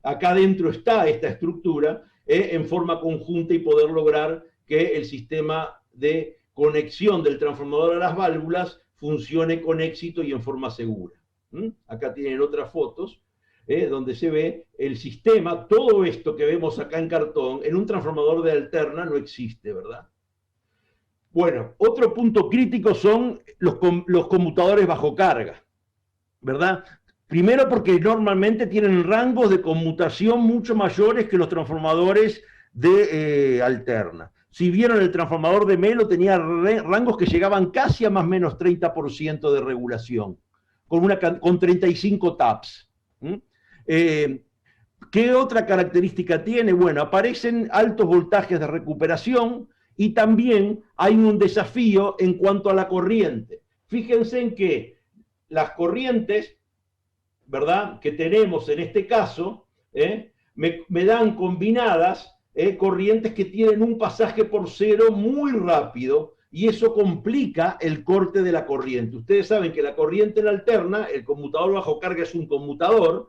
Acá adentro está esta estructura en forma conjunta y poder lograr que el sistema de conexión del transformador a las válvulas funcione con éxito y en forma segura. Acá tienen otras fotos donde se ve el sistema. Todo esto que vemos acá en cartón, en un transformador de alterna no existe, ¿verdad? Bueno, otro punto crítico son los conmutadores bajo carga, ¿verdad? Primero porque normalmente tienen rangos de conmutación mucho mayores que los transformadores de alterna. Si vieron el transformador de Melo tenía rangos que llegaban casi a más o menos 30% de regulación, con 35 taps. ¿Qué otra característica tiene? Bueno, aparecen altos voltajes de recuperación y también hay un desafío en cuanto a la corriente. Fíjense en que las corrientes, ¿verdad?, que tenemos en este caso, me dan combinadas corrientes que tienen un pasaje por cero muy rápido y eso complica el corte de la corriente. Ustedes saben que la corriente en alterna, el conmutador bajo carga es un conmutador,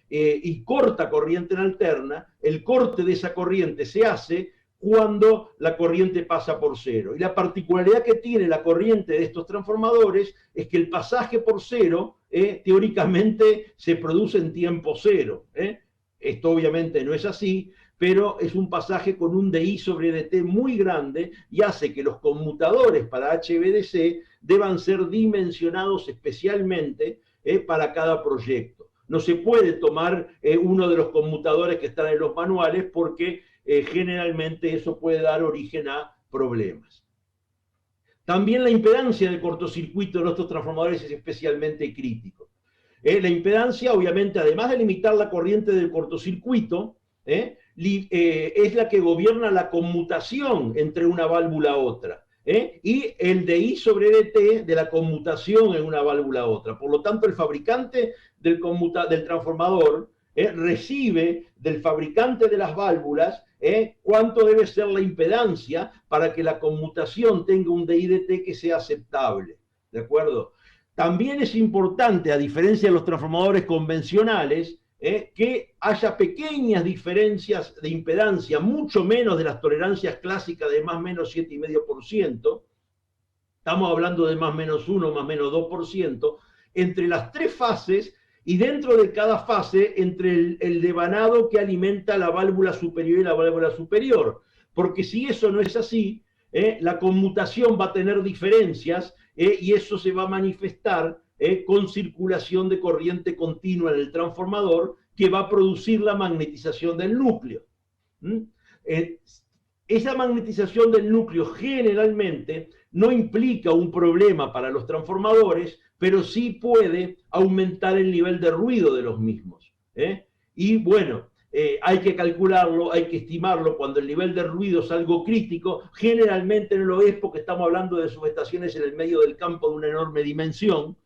y corta corriente en alterna. El corte de esa corriente se hace cuando la corriente pasa por cero. Y la particularidad que tiene la corriente de estos transformadores es que el pasaje por cero, teóricamente, se produce en tiempo cero. Esto obviamente no es así, pero es un pasaje con un DI sobre DT muy grande y hace que los conmutadores para HVDC deban ser dimensionados especialmente para cada proyecto. No se puede tomar uno de los conmutadores que están en los manuales porque generalmente eso puede dar origen a problemas. También la impedancia de cortocircuito de nuestros transformadores es especialmente crítico. La impedancia, obviamente, además de limitar la corriente del cortocircuito, es la que gobierna la conmutación entre una válvula a otra. Y el DI sobre DT de la conmutación en una válvula a otra. Por lo tanto, el fabricante del transformador recibe del fabricante de las válvulas cuánto debe ser la impedancia para que la conmutación tenga un DI-DT que sea aceptable. ¿De acuerdo? También es importante, a diferencia de los transformadores convencionales, que haya pequeñas diferencias de impedancia, mucho menos de las tolerancias clásicas de más o menos 7,5%, estamos hablando de más o menos 1, más o menos 2%, entre las tres fases y dentro de cada fase entre el devanado que alimenta la válvula superior y la válvula superior. Porque si eso no es así, la conmutación va a tener diferencias y eso se va a manifestar con circulación de corriente continua en el transformador que va a producir la magnetización del núcleo. Esa magnetización del núcleo generalmente no implica un problema para los transformadores, pero sí puede aumentar el nivel de ruido de los mismos. Y bueno, hay que calcularlo, hay que estimarlo. Cuando el nivel de ruido es algo crítico, generalmente no lo es porque estamos hablando de subestaciones en el medio del campo de una enorme dimensión.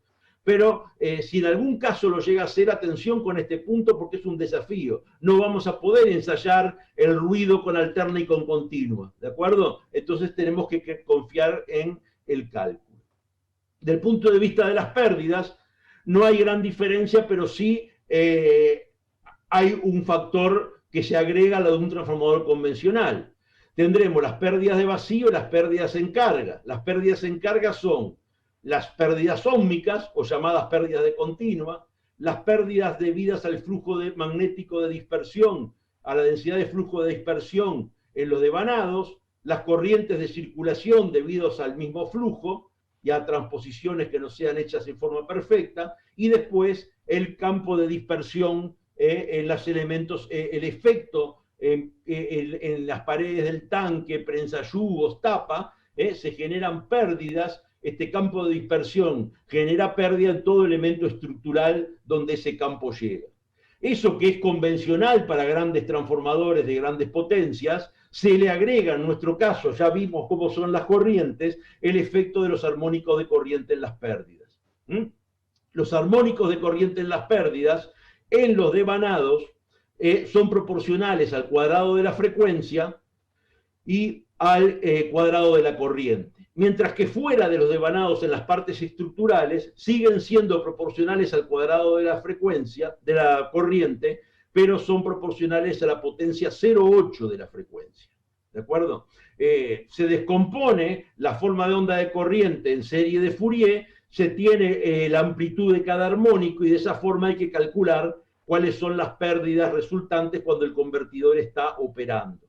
Pero si en algún caso lo llega a hacer, atención con este punto porque es un desafío. No vamos a poder ensayar el ruido con alterna y con continua, ¿de acuerdo? Entonces tenemos que confiar en el cálculo. Del punto de vista de las pérdidas, no hay gran diferencia, pero sí hay un factor que se agrega a lo de un transformador convencional. Tendremos las pérdidas de vacío y las pérdidas en carga. Las pérdidas en carga son las pérdidas óhmicas, o llamadas pérdidas de continua, las pérdidas debidas al flujo magnético de dispersión, a la densidad de flujo de dispersión en los devanados, las corrientes de circulación debido al mismo flujo y a transposiciones que no sean hechas en forma perfecta, y después el campo de dispersión en los elementos, el efecto en las paredes del tanque, prensayugos, tapa, se generan pérdidas. Este campo de dispersión genera pérdida en todo elemento estructural donde ese campo llega. Eso que es convencional para grandes transformadores de grandes potencias, se le agrega, en nuestro caso, ya vimos cómo son las corrientes, el efecto de los armónicos de corriente en las pérdidas. Los armónicos de corriente en las pérdidas, en los devanados, son proporcionales al cuadrado de la frecuencia y al cuadrado de la corriente. Mientras que fuera de los devanados en las partes estructurales siguen siendo proporcionales al cuadrado de la frecuencia, de la corriente, pero son proporcionales a la potencia 0,8 de la frecuencia. ¿De acuerdo? Se descompone la forma de onda de corriente en serie de Fourier, se tiene la amplitud de cada armónico y de esa forma hay que calcular cuáles son las pérdidas resultantes cuando el convertidor está operando.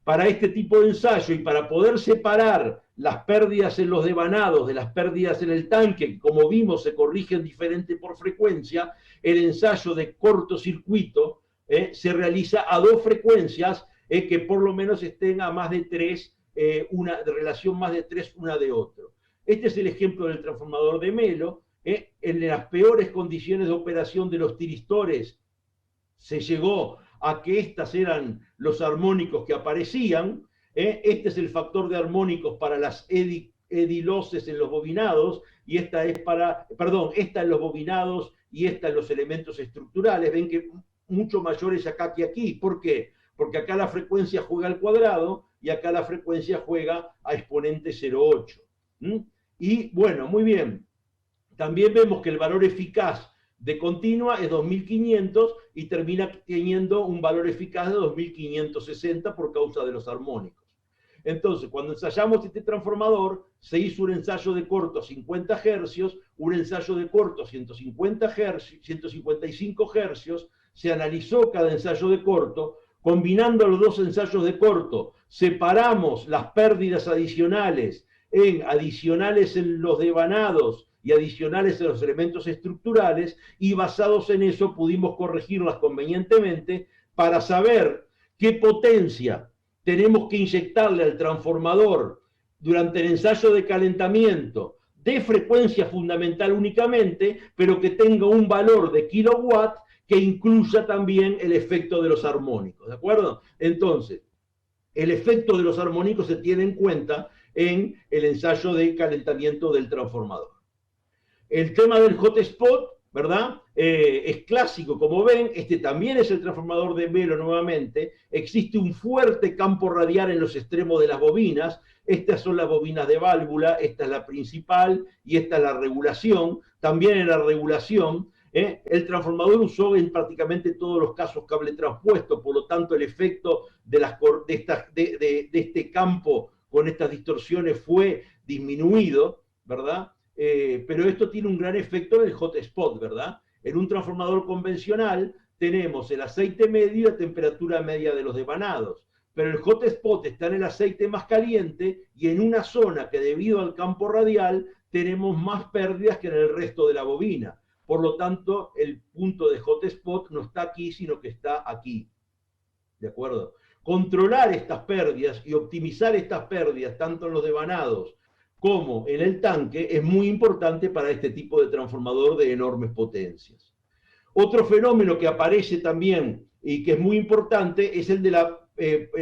Para este tipo de ensayo y para poder separar las pérdidas en los devanados de las pérdidas en el tanque, que como vimos se corrigen diferente por frecuencia, el ensayo de cortocircuito se realiza a dos frecuencias que por lo menos estén a más de 3, una de relación más de 3 una de otro. Este es el ejemplo del transformador de Melo. En las peores condiciones de operación de los tiristores se llegó a que estas eran los armónicos que aparecían. Este es el factor de armónicos para las ediloses en los bobinados, y esta es para, perdón, esta en los bobinados y esta en los elementos estructurales. Ven que mucho mayores acá que aquí. ¿Por qué? Porque acá la frecuencia juega al cuadrado y acá la frecuencia juega a exponente 0,8. Y bueno, muy bien. También vemos que el valor eficaz de continua es 2500 y termina teniendo un valor eficaz de 2560 por causa de los armónicos. Entonces, cuando ensayamos este transformador, se hizo un ensayo de corto a 50 Hz, un ensayo de corto a 150 Hz, 155 Hz, se analizó cada ensayo de corto, combinando los dos ensayos de corto, separamos las pérdidas adicionales en los devanados y adicionales en los elementos estructurales, y basados en eso pudimos corregirlas convenientemente para saber qué potencia tenemos que inyectarle al transformador durante el ensayo de calentamiento de frecuencia fundamental únicamente, pero que tenga un valor de kilowatt que incluya también el efecto de los armónicos, ¿de acuerdo? Entonces, el efecto de los armónicos se tiene en cuenta en el ensayo de calentamiento del transformador. El tema del hotspot, ¿verdad? Es clásico, como ven. Este también es el transformador de Melo nuevamente. Existe un fuerte campo radial en los extremos de las bobinas. Estas son las bobinas de válvula, esta es la principal y esta es la regulación. También en la regulación, el transformador usó en prácticamente todos los casos cable transpuesto, por lo tanto el efecto de este campo con estas distorsiones fue disminuido, ¿verdad? Pero esto tiene un gran efecto en el hotspot, ¿verdad? En un transformador convencional tenemos el aceite medio y la temperatura media de los devanados, pero el hotspot está en el aceite más caliente y en una zona que debido al campo radial tenemos más pérdidas que en el resto de la bobina. Por lo tanto, el punto de hotspot no está aquí, sino que está aquí. ¿De acuerdo? Controlar estas pérdidas y optimizar estas pérdidas, tanto en los devanados como en el tanque, es muy importante para este tipo de transformador de enormes potencias. Otro fenómeno que aparece también y que es muy importante es el de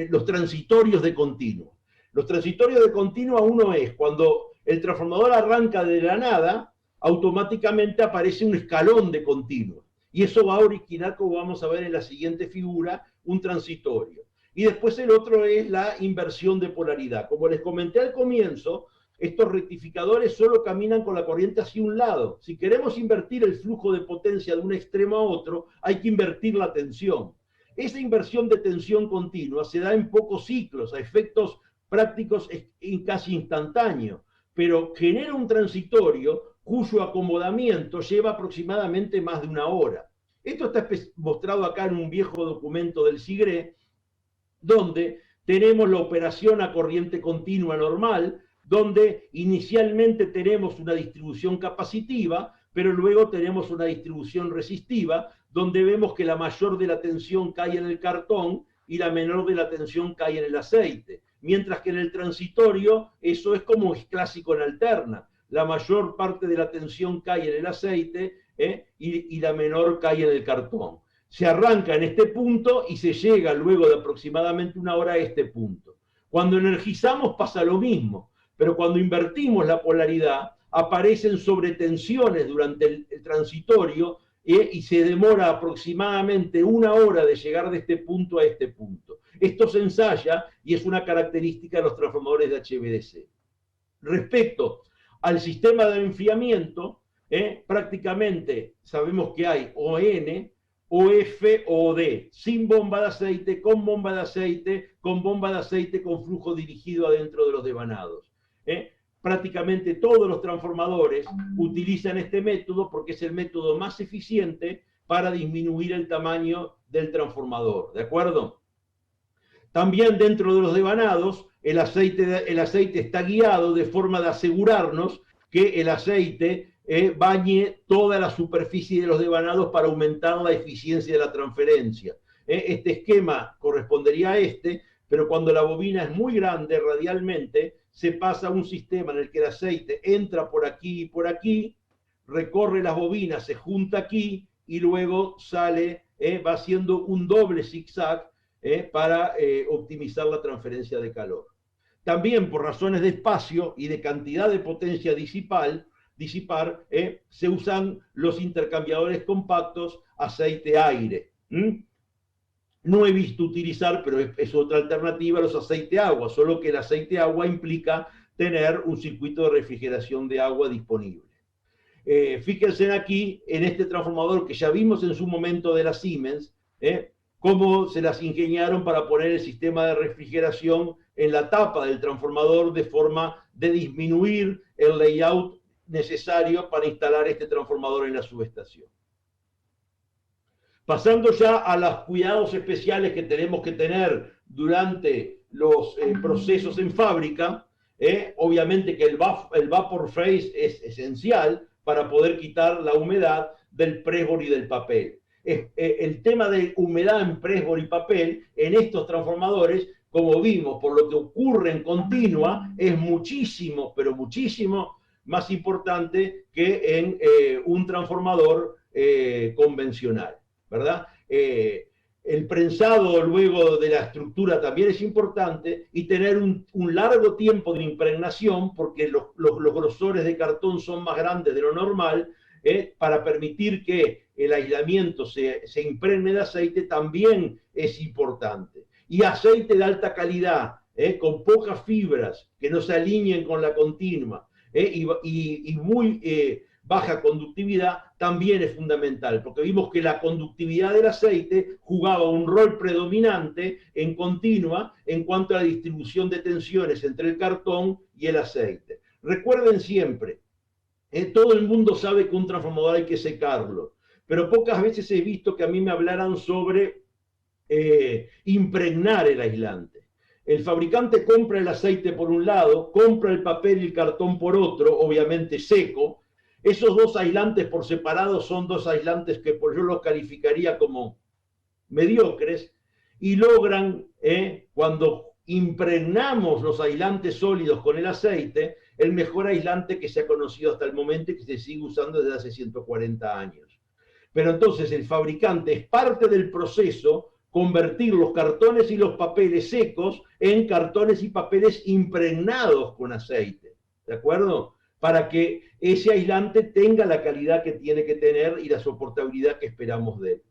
los transitorios de continuo. Los transitorios de continua, uno es cuando el transformador arranca de la nada, automáticamente aparece un escalón de continuo. Y eso va a originar, como vamos a ver en la siguiente figura, un transitorio. Y después el otro es la inversión de polaridad. Como les comenté al comienzo, estos rectificadores solo caminan con la corriente hacia un lado. Si queremos invertir el flujo de potencia de un extremo a otro, hay que invertir la tensión. Esa inversión de tensión continua se da en pocos ciclos, a efectos prácticos casi instantáneos, pero genera un transitorio cuyo acomodamiento lleva aproximadamente más de una hora. Esto está mostrado acá en un viejo documento del SIGRE, donde tenemos la operación a corriente continua normal, donde inicialmente tenemos una distribución capacitiva, pero luego tenemos una distribución resistiva, donde vemos que la mayor de la tensión cae en el cartón y la menor de la tensión cae en el aceite. Mientras que en el transitorio eso es como es clásico en alterna. La mayor parte de la tensión cae en el aceite y la menor cae en el cartón. Se arranca en este punto y se llega luego de aproximadamente una hora a este punto. Cuando energizamos pasa lo mismo, pero cuando invertimos la polaridad aparecen sobretensiones durante el transitorio y se demora aproximadamente una hora de llegar de este punto a este punto. Esto se ensaya y es una característica de los transformadores de HVDC. Respecto al sistema de enfriamiento, prácticamente sabemos que hay ON, OF o OD, sin bomba de aceite, con bomba de aceite, con flujo dirigido adentro de los devanados. Prácticamente todos los transformadores utilizan este método porque es el método más eficiente para disminuir el tamaño del transformador, ¿de acuerdo? También dentro de los devanados, el aceite está guiado de forma de asegurarnos que el aceite bañe toda la superficie de los devanados para aumentar la eficiencia de la transferencia. Este esquema correspondería a este, pero cuando la bobina es muy grande radialmente, se pasa a un sistema en el que el aceite entra por aquí y por aquí, recorre las bobinas, se junta aquí y luego sale, va haciendo un doble zigzag para optimizar la transferencia de calor. También por razones de espacio y de cantidad de potencia a disipar, se usan los intercambiadores compactos aceite-aire. No he visto utilizar, pero es otra alternativa, los aceite-agua, solo que el aceite-agua implica tener un circuito de refrigeración de agua disponible. Fíjense aquí, en este transformador que ya vimos en su momento de la Siemens, cómo se las ingeniaron para poner el sistema de refrigeración en la tapa del transformador de forma de disminuir el layout necesario para instalar este transformador en la subestación. Pasando ya a los cuidados especiales que tenemos que tener durante los procesos en fábrica, obviamente que el vapor phase es esencial para poder quitar la humedad del pressboard y del papel. El tema de humedad en pressboard y papel en estos transformadores, como vimos, por lo que ocurre en continua, es muchísimo, pero muchísimo más importante que en un transformador convencional, ¿verdad? El prensado luego de la estructura también es importante y tener un largo tiempo de impregnación porque los grosores de cartón son más grandes de lo normal para permitir que el aislamiento se impregne de aceite también es importante. Y aceite de alta calidad, con pocas fibras que no se alineen con la continua y muy baja conductividad también es fundamental, porque vimos que la conductividad del aceite jugaba un rol predominante en continua en cuanto a la distribución de tensiones entre el cartón y el aceite. Recuerden siempre, todo el mundo sabe que un transformador hay que secarlo, pero pocas veces he visto que a mí me hablaran sobre impregnar el aislante. El fabricante compra el aceite por un lado, compra el papel y el cartón por otro, obviamente seco. Esos dos aislantes por separado son dos aislantes que yo los calificaría como mediocres y logran, cuando impregnamos los aislantes sólidos con el aceite, el mejor aislante que se ha conocido hasta el momento y que se sigue usando desde hace 140 años. Pero entonces el fabricante es parte del proceso convertir los cartones y los papeles secos en cartones y papeles impregnados con aceite, ¿de acuerdo? Para que ese aislante tenga la calidad que tiene que tener y la soportabilidad que esperamos de él.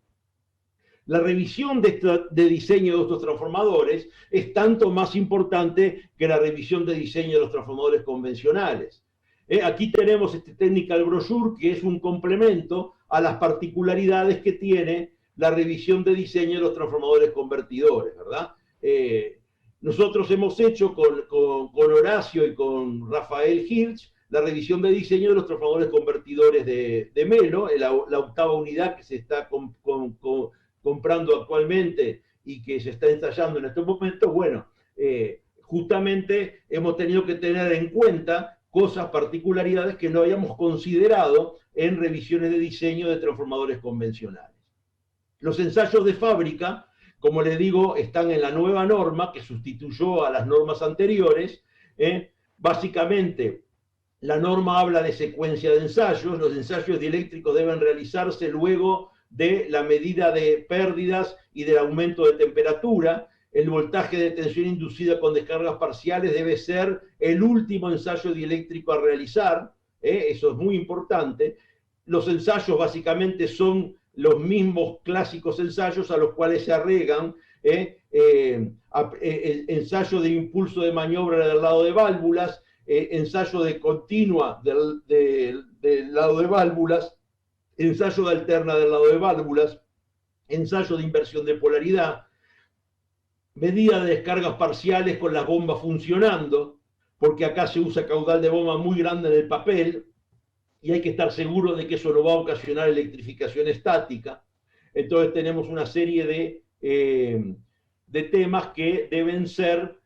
La revisión de diseño de estos transformadores es tanto más importante que la revisión de diseño de los transformadores convencionales. Aquí tenemos este Technical Brochure, que es un complemento a las particularidades que tiene la revisión de diseño de los transformadores convertidores, ¿verdad? Nosotros hemos hecho con Horacio y con Rafael Hirsch la revisión de diseño de los transformadores convertidores de Melo, la octava unidad que se está comprando actualmente y que se está ensayando en estos momentos. Bueno, justamente hemos tenido que tener en cuenta cosas, particularidades que no habíamos considerado en revisiones de diseño de transformadores convencionales. Los ensayos de fábrica, como les digo, están en la nueva norma que sustituyó a las normas anteriores. Básicamente, la norma habla de secuencia de ensayos. Los ensayos dieléctricos deben realizarse luego de la medida de pérdidas y del aumento de temperatura. El voltaje de tensión inducida con descargas parciales debe ser el último ensayo dieléctrico a realizar. Eso es muy importante. Los ensayos básicamente son los mismos clásicos ensayos a los cuales se agregan ensayo de impulso de maniobra del lado de válvulas, ensayo de continua del lado de válvulas, ensayo de alterna del lado de válvulas, ensayo de inversión de polaridad, medida de descargas parciales con las bombas funcionando, porque acá se usa caudal de bomba muy grande en el papel, y hay que estar seguro de que eso no va a ocasionar electrificación estática. Entonces tenemos una serie de temas que deben ser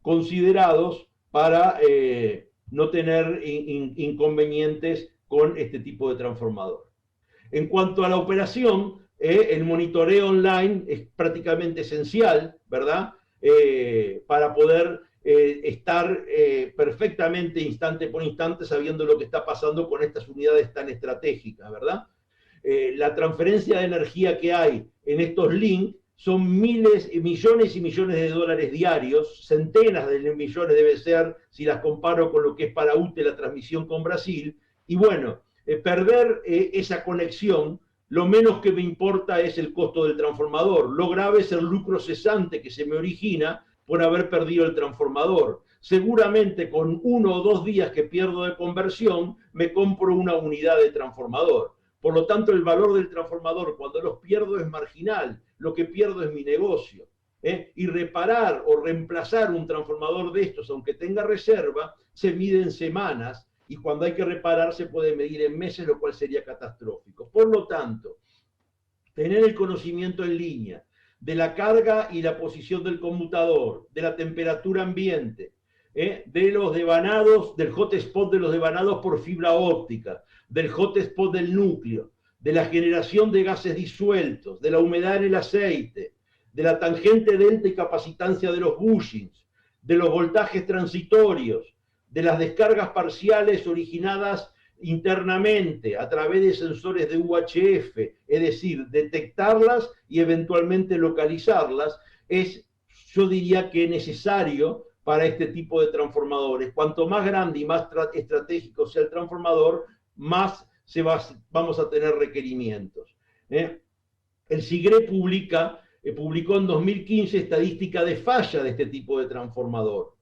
considerados para no tener inconvenientes con este tipo de transformador. En cuanto a la operación, el monitoreo online es prácticamente esencial, ¿verdad? Para poder estar perfectamente instante por instante sabiendo lo que está pasando con estas unidades tan estratégicas, ¿verdad? La transferencia de energía que hay en estos links son miles, millones y millones de dólares diarios, centenas de millones debe ser si las comparo con lo que es para UTE la transmisión con Brasil, y bueno, perder esa conexión, lo menos que me importa es el costo del transformador, lo grave es el lucro cesante que se me origina por haber perdido el transformador. Seguramente con 1 o 2 días que pierdo de conversión, me compro una unidad de transformador. Por lo tanto, el valor del transformador cuando los pierdo es marginal, lo que pierdo es mi negocio. Y reparar o reemplazar un transformador de estos, aunque tenga reserva, se mide en semanas, y cuando hay que reparar se puede medir en meses, lo cual sería catastrófico. Por lo tanto, tener el conocimiento en línea de la carga y la posición del conmutador, de la temperatura ambiente, de los devanados, del hotspot de los devanados por fibra óptica, del hotspot del núcleo, de la generación de gases disueltos, de la humedad en el aceite, de la tangente delta y capacitancia de los bushings, de los voltajes transitorios, de las descargas parciales originadas internamente a través de sensores de UHF, es decir, detectarlas y eventualmente localizarlas, es, yo diría que necesario para este tipo de transformadores. Cuanto más grande y más estratégico sea el transformador, más vamos a tener requerimientos. El SIGRE publicó en 2015 estadística de falla de este tipo de transformador.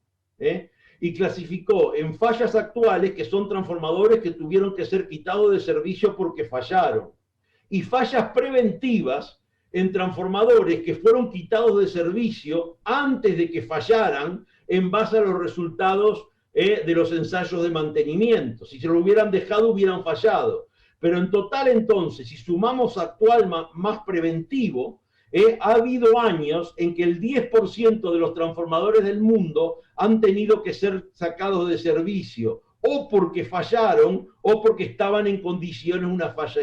Y clasificó en fallas actuales, que son transformadores que tuvieron que ser quitados de servicio porque fallaron, y fallas preventivas en transformadores que fueron quitados de servicio antes de que fallaran en base a los resultados de los ensayos de mantenimiento. Si se lo hubieran dejado, hubieran fallado. Pero en total, entonces, si sumamos actual más preventivo, ha habido años en que el 10% de los transformadores del mundo han tenido que ser sacados de servicio, o porque fallaron, o porque estaban en condiciones de una falla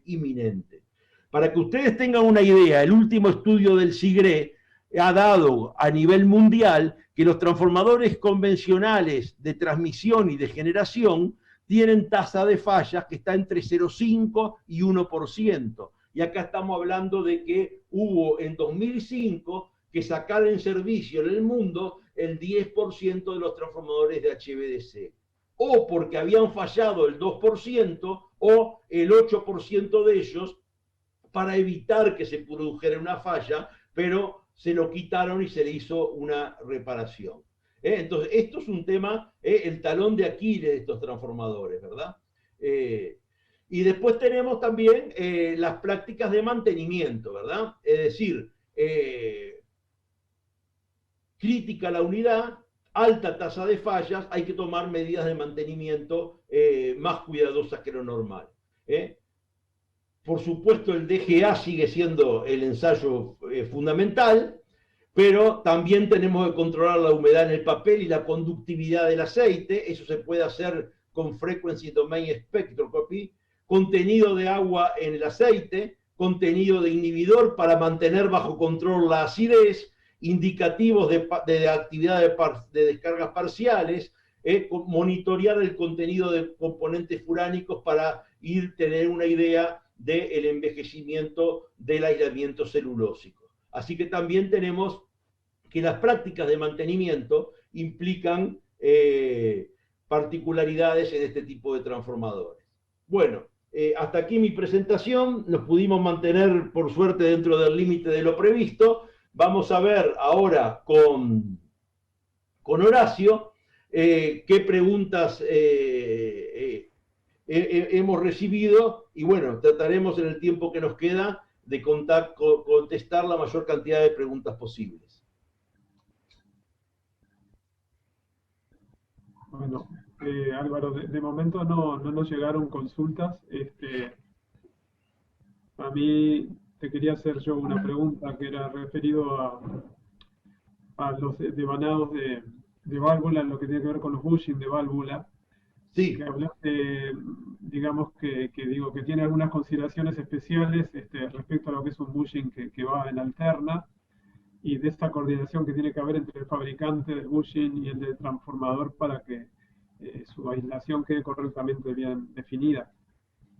inminente. Para que ustedes tengan una idea, el último estudio del SIGRE ha dado a nivel mundial que los transformadores convencionales de transmisión y de generación tienen tasa de fallas que está entre 0,5 y 1%. Y acá estamos hablando de que hubo en 2005 que sacar en servicio en el mundo el 10% de los transformadores de HVDC. O porque habían fallado el 2% o el 8% de ellos para evitar que se produjera una falla, pero se lo quitaron y se le hizo una reparación. Entonces, esto es un tema, el talón de Aquiles de estos transformadores, ¿verdad? Y después tenemos también las prácticas de mantenimiento, ¿verdad? Es decir, crítica a la unidad, alta tasa de fallas, hay que tomar medidas de mantenimiento más cuidadosas que lo normal. Por supuesto, el DGA sigue siendo el ensayo fundamental, pero también tenemos que controlar la humedad en el papel y la conductividad del aceite. Eso se puede hacer con Frequency Domain Spectroscopy, contenido de agua en el aceite, contenido de inhibidor para mantener bajo control la acidez, indicativos de actividad de descargas parciales, monitorear el contenido de componentes furánicos para tener una idea del envejecimiento del aislamiento celulósico. Así que también tenemos que las prácticas de mantenimiento implican particularidades en este tipo de transformadores. Bueno, hasta aquí mi presentación. Nos pudimos mantener, por suerte, dentro del límite de lo previsto. Vamos a ver ahora con Horacio qué preguntas hemos recibido, y bueno, trataremos en el tiempo que nos queda de contestar la mayor cantidad de preguntas posibles. Bueno, Álvaro, de momento no nos llegaron consultas. A mí te quería hacer yo una pregunta que era referido a los devanados de válvula, en lo que tiene que ver con los bushing de válvula. Sí. Que hablaste, digamos que tiene algunas consideraciones especiales respecto a lo que es un bushing que va en alterna, y de esta coordinación que tiene que haber entre el fabricante del bushing y el del transformador para que su aislación quede correctamente bien definida.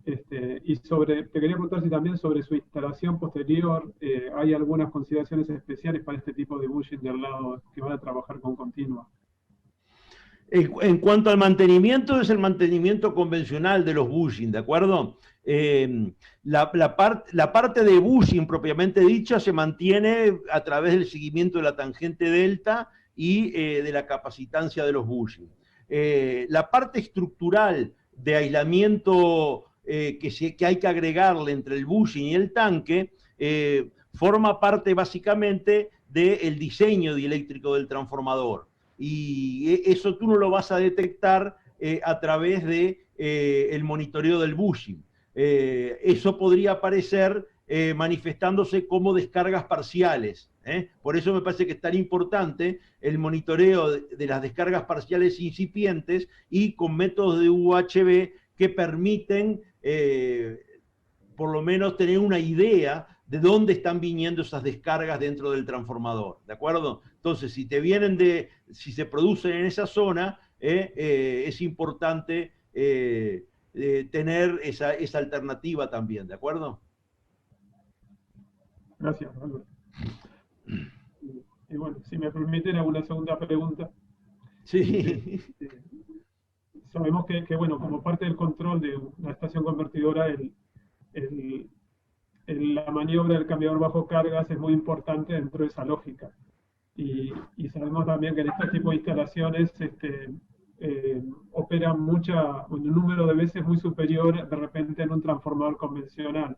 Y te quería preguntar si también sobre su instalación posterior hay algunas consideraciones especiales para este tipo de bushing de al lado que van a trabajar con continua. En cuanto al mantenimiento, es el mantenimiento convencional de los bushing, ¿de acuerdo? La parte de bushing propiamente dicha se mantiene a través del seguimiento de la tangente delta y de la capacitancia de los bushing. La parte estructural de aislamiento que hay que agregarle entre el bushing y el tanque forma parte básicamente del diseño dieléctrico del transformador. Y eso tú no lo vas a detectar a través de el monitoreo del bushing. Eso podría aparecer manifestándose como descargas parciales. Por eso me parece que es tan importante el monitoreo de las descargas parciales incipientes y con métodos de UHB que permiten por lo menos tener una idea de dónde están viniendo esas descargas dentro del transformador, ¿de acuerdo? Entonces, si se producen en esa zona, es importante tener esa alternativa también, ¿de acuerdo? Gracias, Álvaro. Y bueno, si me permiten alguna segunda pregunta. Sí. Sabemos que, bueno, como parte del control de una estación convertidora, la maniobra del cambiador bajo cargas es muy importante dentro de esa lógica. Y sabemos también que en este tipo de instalaciones operan un número de veces muy superior de repente en un transformador convencional.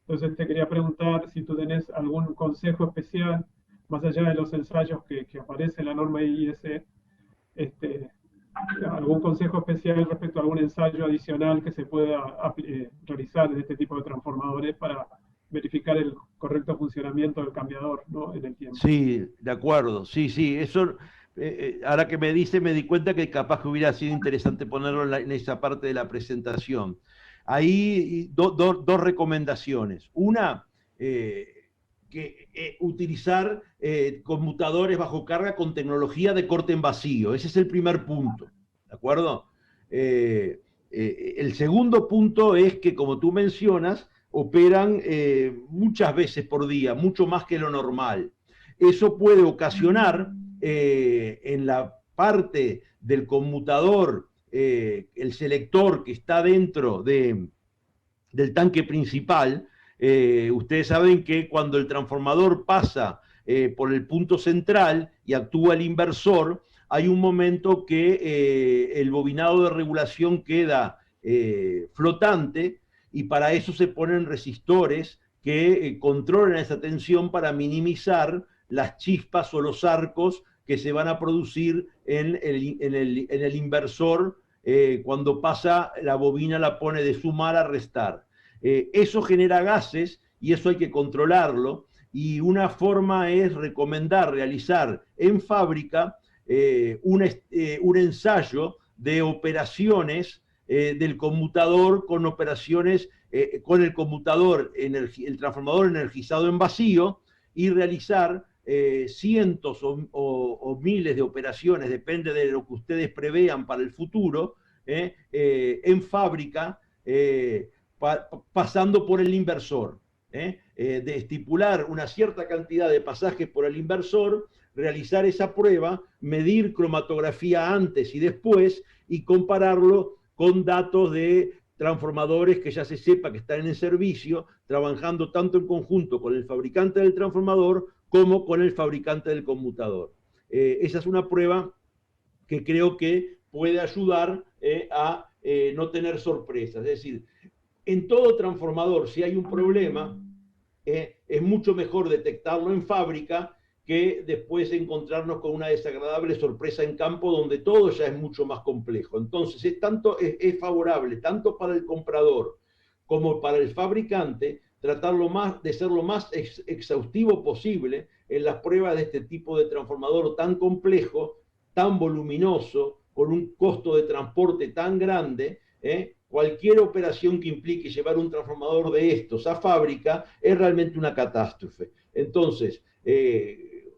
Entonces te quería preguntar si tú tenés algún consejo especial, más allá de los ensayos que aparece en la norma IEC, algún consejo especial respecto a algún ensayo adicional que se pueda realizar en este tipo de transformadores para verificar el correcto funcionamiento del cambiador, ¿no?, en el tiempo. Sí, de acuerdo, sí, eso, ahora que me dice, me di cuenta que capaz que hubiera sido interesante ponerlo en esa parte de la presentación. Ahí dos recomendaciones. Una, utilizar conmutadores bajo carga con tecnología de corte en vacío. Ese es el primer punto, ¿de acuerdo? El segundo punto es que, como tú mencionas, operan muchas veces por día, mucho más que lo normal. Eso puede ocasionar en la parte del conmutador, el selector que está dentro del tanque principal. Ustedes saben que cuando el transformador pasa por el punto central y actúa el inversor, hay un momento que el bobinado de regulación queda flotante, y para eso se ponen resistores que controlan esa tensión para minimizar las chispas o los arcos que se van a producir en el inversor cuando pasa la bobina, la pone de sumar a restar. Eso genera gases y eso hay que controlarlo. y una forma es recomendar realizar en fábrica un ensayo de operaciones del conmutador con operaciones con el conmutador, el transformador energizado en vacío, y realizar cientos o miles de operaciones, depende de lo que ustedes prevean para el futuro, en fábrica, pasando por el inversor. De estipular una cierta cantidad de pasajes por el inversor, realizar esa prueba, medir cromatografía antes y después y compararlo con datos de transformadores que ya se sepa que están en el servicio, trabajando tanto en conjunto con el fabricante del transformador como con el fabricante del conmutador. Esa es una prueba que creo que puede ayudar a no tener sorpresas. Es decir, en todo transformador, si hay un problema, es mucho mejor detectarlo en fábrica que después encontrarnos con una desagradable sorpresa en campo donde todo ya es mucho más complejo. Entonces es favorable tanto para el comprador como para el fabricante de ser lo más exhaustivo posible en las pruebas de este tipo de transformador tan complejo, tan voluminoso, con un costo de transporte tan grande. Cualquier operación que implique llevar un transformador de estos a fábrica es realmente una catástrofe. Entonces,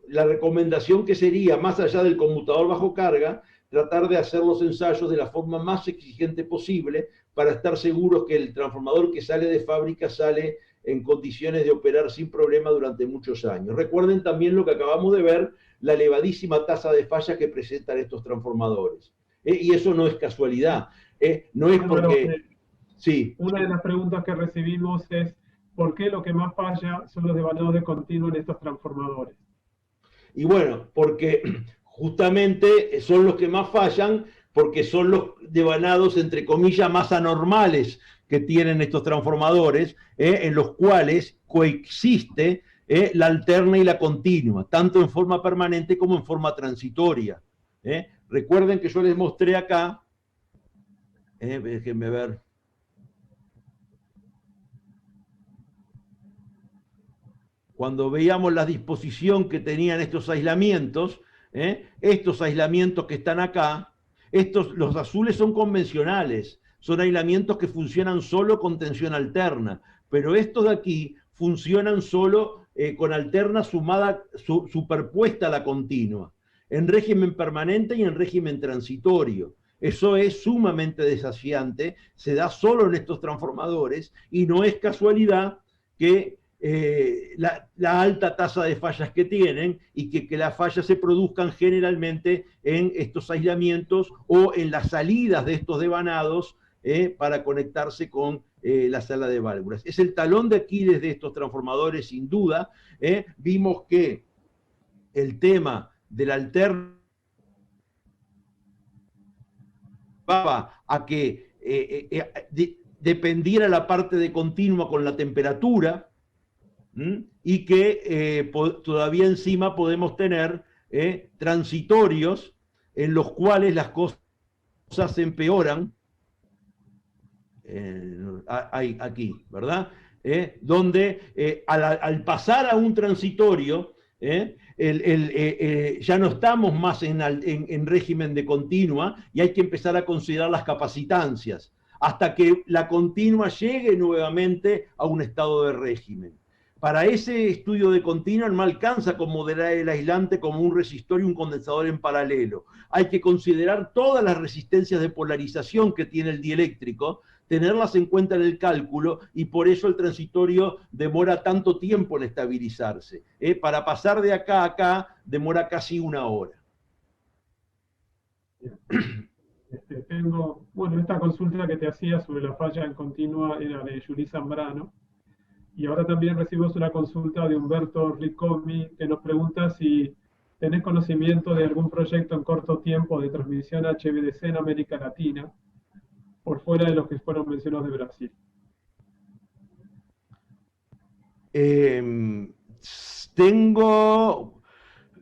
la recomendación que sería, más allá del conmutador bajo carga, tratar de hacer los ensayos de la forma más exigente posible para estar seguros que el transformador que sale de fábrica sale en condiciones de operar sin problema durante muchos años. Recuerden también lo que acabamos de ver, la elevadísima tasa de falla que presentan estos transformadores. Y eso no es casualidad. No es porque... Sí. Una de las preguntas que recibimos es ¿por qué lo que más falla son los devanados de continuo en estos transformadores? Y bueno, porque justamente son los que más fallan, porque son los devanados, entre comillas, más anormales que tienen estos transformadores, en los cuales coexiste la alterna y la continua, tanto en forma permanente como en forma transitoria. Recuerden que yo les mostré acá, déjenme ver. Cuando veíamos la disposición que tenían estos aislamientos que están acá, los azules son convencionales, son aislamientos que funcionan solo con tensión alterna, pero estos de aquí funcionan solo con alterna superpuesta a la continua, en régimen permanente y en régimen transitorio. Eso es sumamente desafiante, se da solo en estos transformadores y no es casualidad que la alta tasa de fallas que tienen y que las fallas se produzcan generalmente en estos aislamientos o en las salidas de estos devanados para conectarse con la sala de válvulas. Es el talón de Aquiles de estos transformadores, sin duda. Vimos que el tema del alterno a que dependiera la parte de continua con la temperatura, y que todavía encima podemos tener transitorios en los cuales las cosas se empeoran, aquí, ¿verdad? Donde al pasar a un transitorio, ya no estamos más en régimen de continua y hay que empezar a considerar las capacitancias hasta que la continua llegue nuevamente a un estado de régimen. Para ese estudio de continua no alcanza con modelar el aislante como un resistor y un condensador en paralelo. Hay que considerar todas las resistencias de polarización que tiene el dieléctrico, tenerlas en cuenta en el cálculo, y por eso el transitorio demora tanto tiempo en estabilizarse. Para pasar de acá a acá demora casi 1 hora. Tengo, bueno, esta consulta que te hacía sobre la falla en continua era de Yuri Zambrano. Y ahora también recibimos una consulta de Humberto Ricomi que nos pregunta si tenés conocimiento de algún proyecto en corto tiempo de transmisión HVDC en América Latina, por fuera de los que fueron mencionados de Brasil.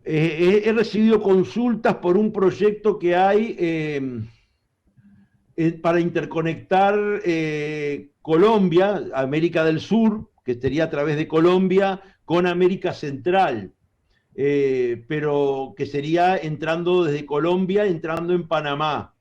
He recibido consultas por un proyecto que hay para interconectar Colombia, América del Sur, que sería a través de Colombia, con América Central, pero que sería entrando desde Colombia, entrando en Panamá.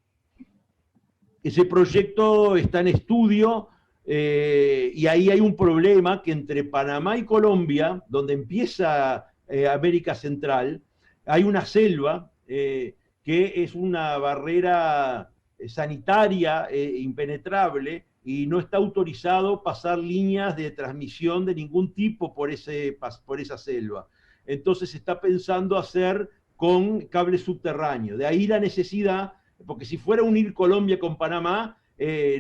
Ese proyecto está en estudio y ahí hay un problema que entre Panamá y Colombia, donde empieza América Central, hay una selva que es una barrera sanitaria impenetrable y no está autorizado pasar líneas de transmisión de ningún tipo por esa selva. Entonces se está pensando hacer con cables subterráneos. De ahí la necesidad, porque si fuera unir Colombia con Panamá,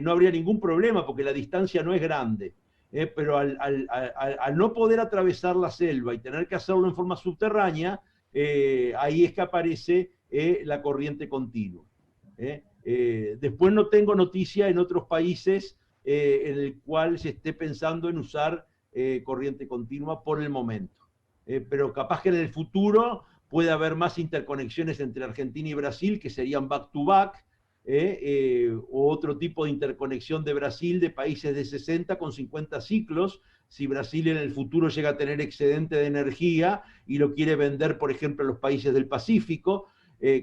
no habría ningún problema, porque la distancia no es grande. Pero al no poder atravesar la selva y tener que hacerlo en forma subterránea, ahí es que aparece la corriente continua. Después no tengo noticia en otros países en el cual se esté pensando en usar corriente continua por el momento. Pero capaz que en el futuro puede haber más interconexiones entre Argentina y Brasil, que serían back-to-back, o otro tipo de interconexión de Brasil de países de 60 con 50 ciclos, si Brasil en el futuro llega a tener excedente de energía y lo quiere vender, por ejemplo, a los países del Pacífico.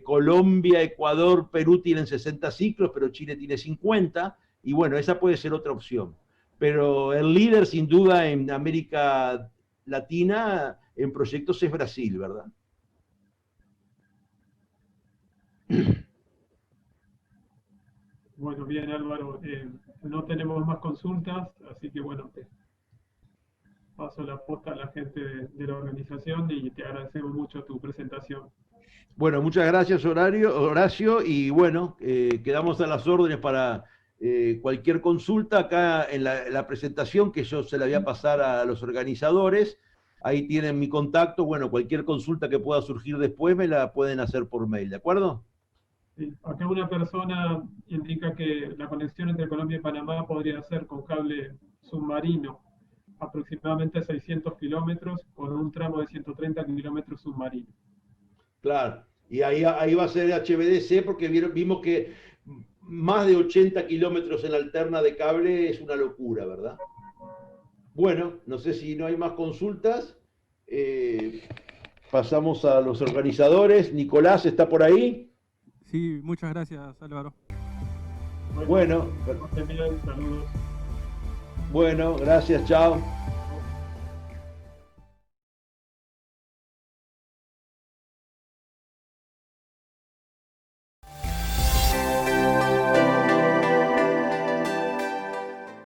Colombia, Ecuador, Perú tienen 60 ciclos, pero Chile tiene 50, y bueno, esa puede ser otra opción. Pero el líder, sin duda, en América Latina, en proyectos es Brasil, ¿verdad? Bueno, bien Álvaro, no tenemos más consultas, así que bueno, te paso la posta a la gente de la organización y te agradecemos mucho tu presentación. Bueno, muchas gracias Horacio, y bueno, quedamos a las órdenes para cualquier consulta acá en la presentación que yo se la voy a pasar a los organizadores. Ahí tienen mi contacto, bueno, cualquier consulta que pueda surgir después me la pueden hacer por mail, ¿de acuerdo? Sí, acá una persona indica que la conexión entre Colombia y Panamá podría ser con cable submarino, aproximadamente 600 kilómetros, con un tramo de 130 kilómetros submarino. Claro, y ahí va a ser HVDC porque vimos que más de 80 kilómetros en alterna de cable es una locura, ¿verdad? Bueno, no sé si no hay más consultas. Pasamos a los organizadores. Nicolás, ¿está por ahí? Sí, muchas gracias, Álvaro. Bueno, Saludos. bueno, gracias, chao.